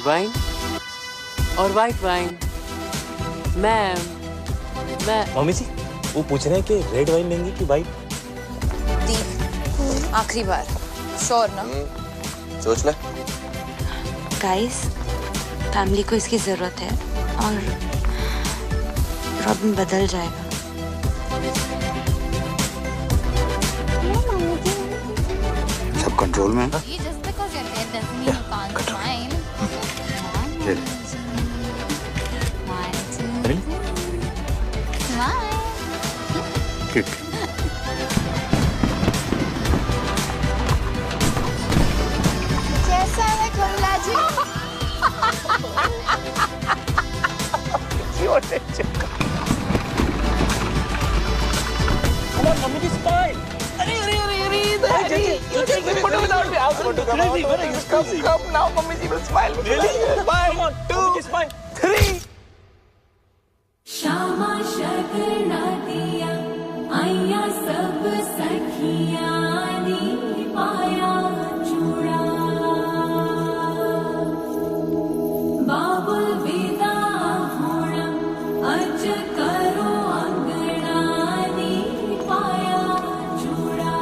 Speaker 20: Wine और वाइट वाइन। मैम
Speaker 11: मम्मी जी वो पूछ रहे हैं कि रेड वाइन लेंगी कि वाइट?
Speaker 4: आखिरी बार श्योर ना?
Speaker 7: सोच ले।
Speaker 8: गाइस, फैमिली को इसकी जरूरत है और रॉबिन बदल जाएगा।
Speaker 12: सब कंट्रोल में है? ठीक।
Speaker 13: कैसा है कमला जी?
Speaker 10: Mummy ji, smile. Come now, Mummy ji will smile. Really? Come on, 2, 3.
Speaker 21: Shyama शगना दिया आया सब सखिया ने पाया चूड़ा बाबुल विदा होना अज करो अंगना ने पाया चूड़ा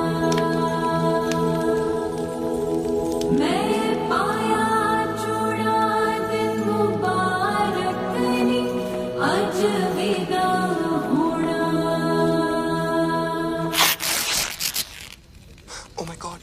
Speaker 21: मैं पाया चूड़ा दिन मुबारक ने अज विदा होना।
Speaker 7: Oh my God.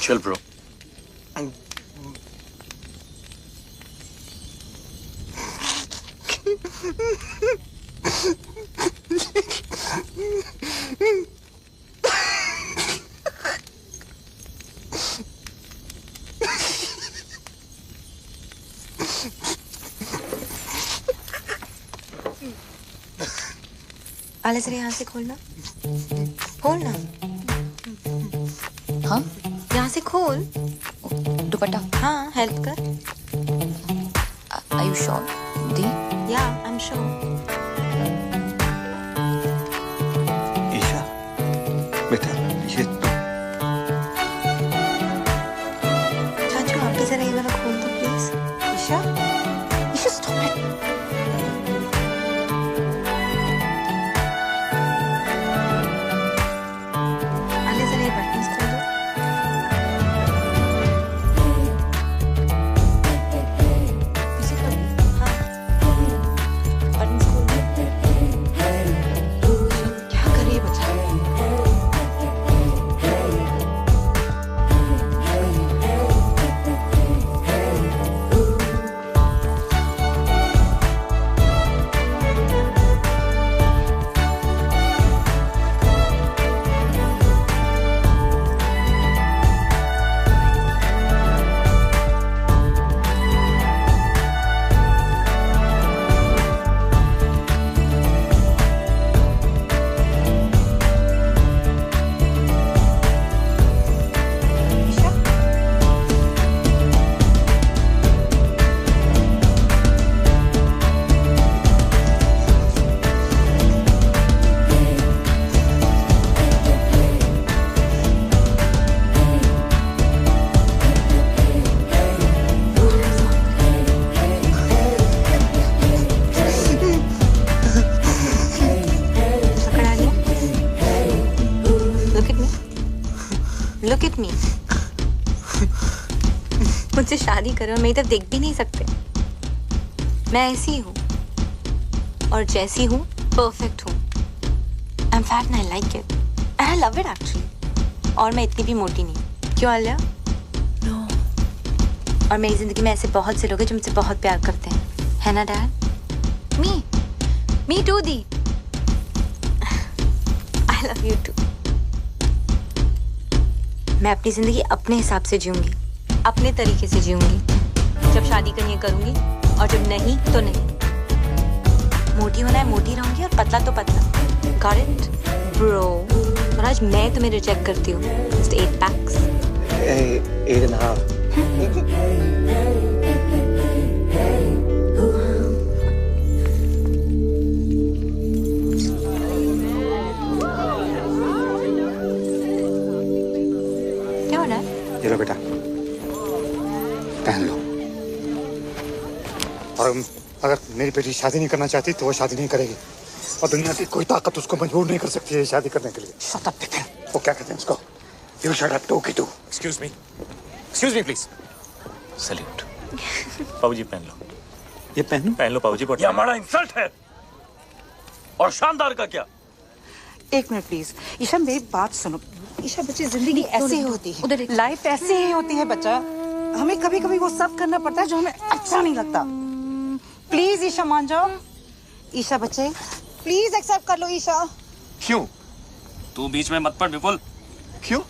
Speaker 11: Chill, bro.
Speaker 8: आले जरा यहाँ से खोलना। खोलना।
Speaker 4: हाँ?
Speaker 8: यहाँ से खोल।
Speaker 4: दुपट्टा।
Speaker 8: हाँ, हेल्प कर।
Speaker 4: Are you sure? The?
Speaker 8: Yeah, I'm sure.
Speaker 1: Isha, बेटा ये तो
Speaker 8: चाचू आप भी जरा ये वाला खोल दो please. Isha, Isha stop it. आले जरा ये बटन्स खोल दो। पीछे खोल दो। हाँ, बटन्स खोल दो। With me. मुझसे शादी करो, मेरी तरफ देख भी नहीं सकते। मैं ऐसी हूँ और जैसी हूँ परफेक्ट हूँ। I am fat and I like it and I love it actually. और मैं इतनी भी मोटी नहीं। क्यों आलिया? नो। और मेरी जिंदगी में ऐसे बहुत से लोग हैं जो मुझसे बहुत प्यार करते हैं, है ना डैड? मी टू दी। I love you too. मैं अपनी जिंदगी अपने हिसाब से जीऊंगी, अपने तरीके से जीऊंगी। जब शादी करनी है करूंगी और जब नहीं तो नहीं। मोटी होना है मोटी रहूंगी और पतला तो पतला। Got it bro? और आज मैं तुम्हें रिजेक्ट करती हूँ। Just 8 PACS.
Speaker 16: 8.5।
Speaker 8: क्या हो रहा है?
Speaker 12: ये लो बेटा, पहन लो। और अगर मेरी बेटी शादी नहीं करना चाहती तो वो शादी नहीं करेगी, और दुनिया की कोई ताकत उसको मजबूर नहीं कर सकती है शादी करने के लिए। शट अप बेटा। वो क्या कहते हैं उसको? यू शट अप टू की टू।
Speaker 11: Excuse me please. सैल्यूट। बाबूजी पहन लो।
Speaker 12: ये पहन
Speaker 11: लो बाबूजी।
Speaker 10: ये हमारा इंसल्ट है। और शानदार का क्या?
Speaker 17: एक मिनट प्लीज। ईशा मेरी बात सुनो। ईशा बच्चे जिंदगी ऐसे ही होती है, लाइफ ऐसे ही होती है बच्चा। हमें कभी कभी वो सब करना पड़ता है जो हमें अच्छा नहीं लगता। प्लीज ईशा मान जाओ। ईशा बच्चे प्लीज एक्सेप्ट कर लो ईशा।
Speaker 7: क्यों?
Speaker 6: तू बीच में मत पड़ विपुल।
Speaker 7: क्यों?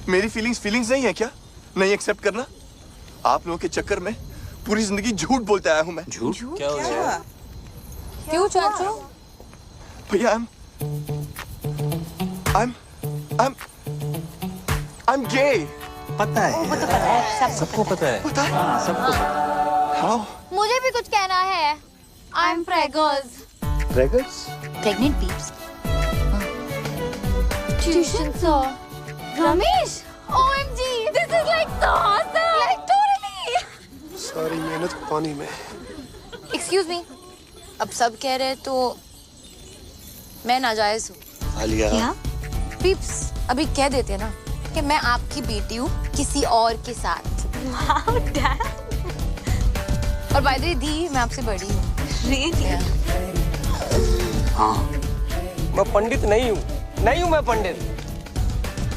Speaker 7: मेरी फीलिंग्स नहीं है क्या? नहीं एक्सेप्ट करना? आप लोगों के चक्कर में पूरी जिंदगी झूठ बोलते आया हूं मैं।
Speaker 12: झूठ?
Speaker 7: क्या हो गया?
Speaker 8: क्यों चाचू?
Speaker 7: भैया I'm gay।
Speaker 12: पता है।
Speaker 8: वो तो पता है, सबको
Speaker 11: पता है।
Speaker 7: पता है?
Speaker 12: सबको पता है।
Speaker 13: मुझे भी कुछ कहना है। I am preggers.
Speaker 12: Preggers?
Speaker 8: Pregnant peeps.
Speaker 13: Tuition sir Ramesh. OMG, this is like so awesome. Like totally.
Speaker 16: सारी मेहनत पानी में।
Speaker 4: एक्सक्यूज मी, अब सब कह रहे हैं तो मैं नाजायज हूँ।
Speaker 12: आलिया।
Speaker 4: क्या? पीप्स अभी कह देते हैं ना कि मैं आपकी बेटी हूँ किसी और के साथ।
Speaker 8: Wow dad.
Speaker 4: और बाय द वे दी, मैं आपसे बड़ी हूँ।
Speaker 8: रियली?
Speaker 16: हाँ। मैं पंडित नहीं हूँ मैं पंडित।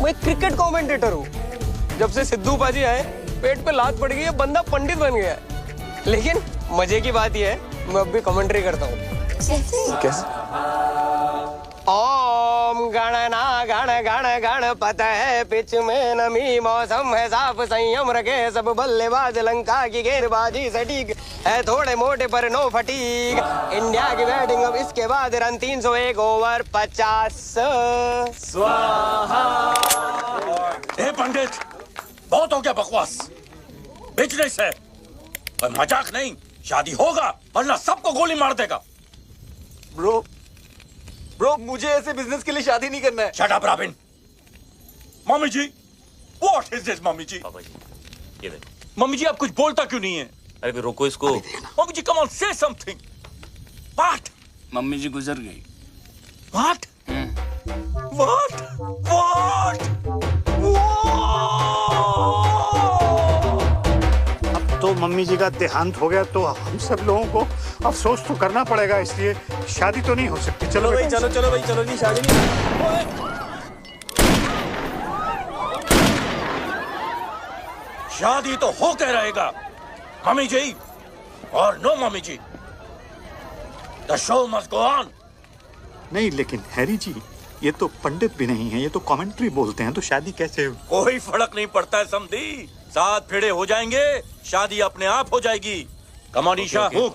Speaker 16: मैं एक क्रिकेट कमेंटेटर हूँ। जब से सिद्धू पाजी आए पेट पे लात पड़ गई है, बंदा पंडित बन गया है। लेकिन मजे की बात यह है मैं अब भी कमेंट्री करता हूँ। कैसे? ओम गणना गण गण गणपत है पिच में नमी मौसम है साफ संयम रखे सब बल्लेबाज लंका की गेंदबाजी सटीक है थोड़े मोटे पर नो फटीक। इंडिया की बैटिंग अब इसके बाद रन 301 ओवर 50।
Speaker 10: स्वाहा। ए पंडित, बहुत हो गया बकवास। बिजनेस है और मजाक नहीं। शादी होगा वरना सबको गोली मार देगा।
Speaker 7: ब्रो मुझे ऐसे बिजनेस के लिए शादी नहीं करना है।
Speaker 10: Shut up Robin. Mummy ji, what is this mummy ji?
Speaker 11: Papa ji, ये देखो।
Speaker 10: मम्मी जी आप कुछ बोलता क्यों नहीं है?
Speaker 11: अरे फिर रोको इसको।
Speaker 10: Mummy ji come on say something. What?
Speaker 6: Mummy ji गुजर गई।
Speaker 10: व्हाट? व्हाट? व्हाट?
Speaker 12: अब तो मम्मी जी का देहांत हो गया तो हम सब लोगों को अफसोस तो करना पड़ेगा, इसलिए शादी तो नहीं हो सकती। चलो भाई,
Speaker 16: चलो भाई, चलो जी, शादी नहीं।
Speaker 10: शादी तो होके रहेगा मम्मी जी और no mummy ji. The show must go on.
Speaker 12: नहीं लेकिन हैरी जी, ये तो पंडित भी नहीं है, ये तो कमेंट्री बोलते हैं, तो शादी कैसे?
Speaker 10: कोई फर्क नहीं पड़ता है समधी। 7 फेरे हो जाएंगे, शादी अपने आप हो जाएगी। Come on Isha, move.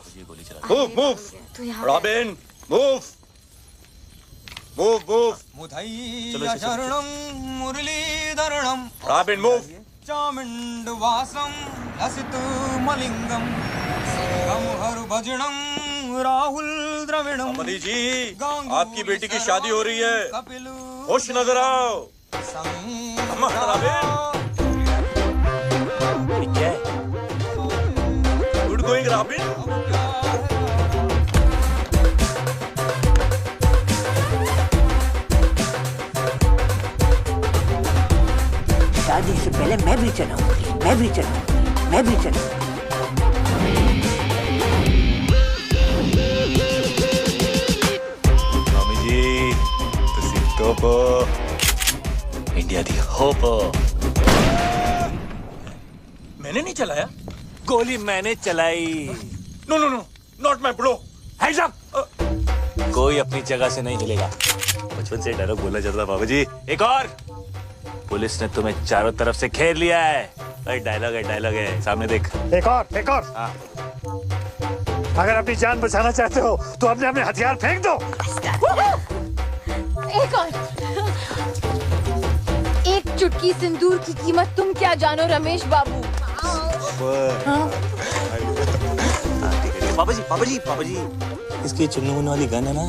Speaker 10: Robin move.
Speaker 6: Muthaiya Sharanam Muralidharanam.
Speaker 10: Robin move.
Speaker 6: Chamund Vasam Lasith Malingam Singham Har Bhajanam Rahul Dravinam.
Speaker 10: समधी जी, आपकी बेटी की शादी हो रही है, खुश नजर आओ।
Speaker 11: क्या है?
Speaker 10: Good going robin.
Speaker 5: चलाऊंगी, मैं भी चलाऊंगी, मैं भी चलाऊंगी।
Speaker 2: मामी जी तुसी टोपो इंडिया दी होपो।
Speaker 10: मैंने नहीं चलाया।
Speaker 2: गोली मैंने चलाई।
Speaker 10: No no no, not my bro. Hands up.
Speaker 2: कोई अपनी जगह से नहीं हिलेगा। बचपन से डायलॉग बोला जाता था बाबा जी। एक और, पुलिस ने तुम्हें चारों तरफ से घेर लिया है। भाई डायलॉग है, सामने देख।
Speaker 12: एक और।
Speaker 2: हाँ।
Speaker 12: अगर अपनी जान बचाना चाहते हो तो अपने अपने हथियार फेंक दो।
Speaker 13: एक और। एक चुटकी सिंदूर की कीमत तुम क्या जानो रमेश बाबू।
Speaker 2: बाबा जी इसकी चुन्नू वाली गन है ना,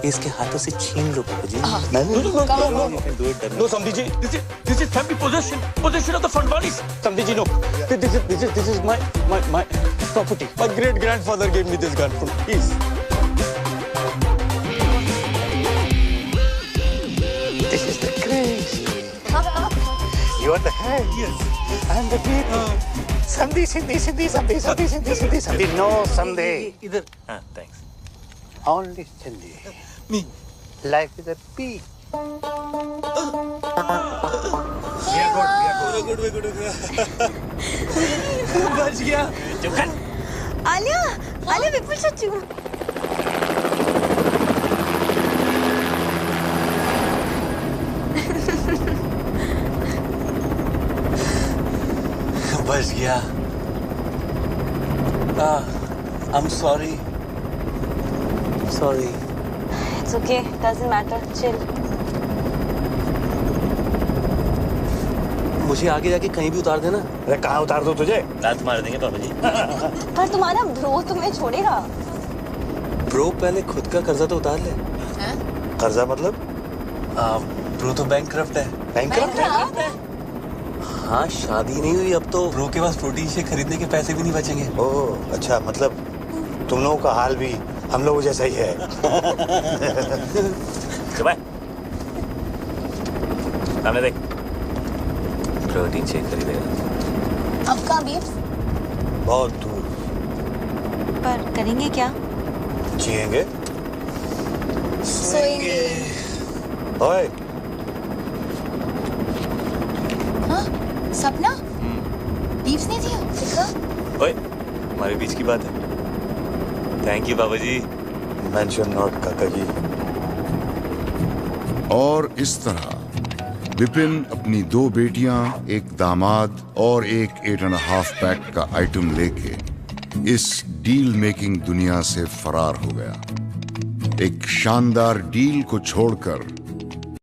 Speaker 2: इसके हाथों से छीन लो बाबा जी।
Speaker 10: नो समधी जी, this is family possession of the Fadwanis. समधी जी, no. This is my property. My great grandfather gave me this gun. Please.
Speaker 12: This is the crazy. You are the head. Yes. And the people. Sandhi. No Sandhi.
Speaker 2: इधर। हाँ, thanks.
Speaker 12: Only Sandhi.
Speaker 10: Me.
Speaker 12: Life is a P.
Speaker 10: Good. बच गया।
Speaker 8: आलिया विपुल चच्चू।
Speaker 10: बच गया। I'm sorry.
Speaker 8: It's okay, doesn't matter, chill.
Speaker 10: मुझे आगे जाके कहीं भी उतार देना।
Speaker 12: अरे कहाँ उतार दो तुझे?
Speaker 2: लात मार देंगे पापा जी।
Speaker 8: पर तुम्हारा ब्रो तुम्हें छोड़ेगा।
Speaker 10: ब्रो पहले खुद का कर्जा तो उतार ले।
Speaker 12: कर्जा मतलब?
Speaker 10: ब्रो तो बैंकक्रप्ट है।
Speaker 12: बैंकक्रप्ट है?
Speaker 10: हाँ, शादी नहीं हुई अब तो ब्रो के पास प्रोटीन शेक खरीदने के पैसे भी नहीं बचेंगे।
Speaker 12: ओह अच्छा, मतलब तुम लोगों का हाल भी हम लोगों जैसा ही है।
Speaker 2: सामने देख, प्रोटीन शेक खरीदेगा।
Speaker 8: अब कहाँ बीफ?
Speaker 12: बहुत दूर।
Speaker 8: पर करेंगे क्या?
Speaker 12: जिएंगे,
Speaker 8: सोएंगे।
Speaker 12: ओए
Speaker 8: सपना? बीफ नहीं दिया, दिखा?
Speaker 2: ओए, हमारे बीच की बात है। थैंक यू बाबा जी।
Speaker 12: मेंशन नॉट काका जी।
Speaker 18: और इस तरह विपिन अपनी 2 बेटियां, एक दामाद और एक 8.5 पैक का आइटम लेके इस डील मेकिंग दुनिया से फरार हो गया। एक शानदार डील को छोड़कर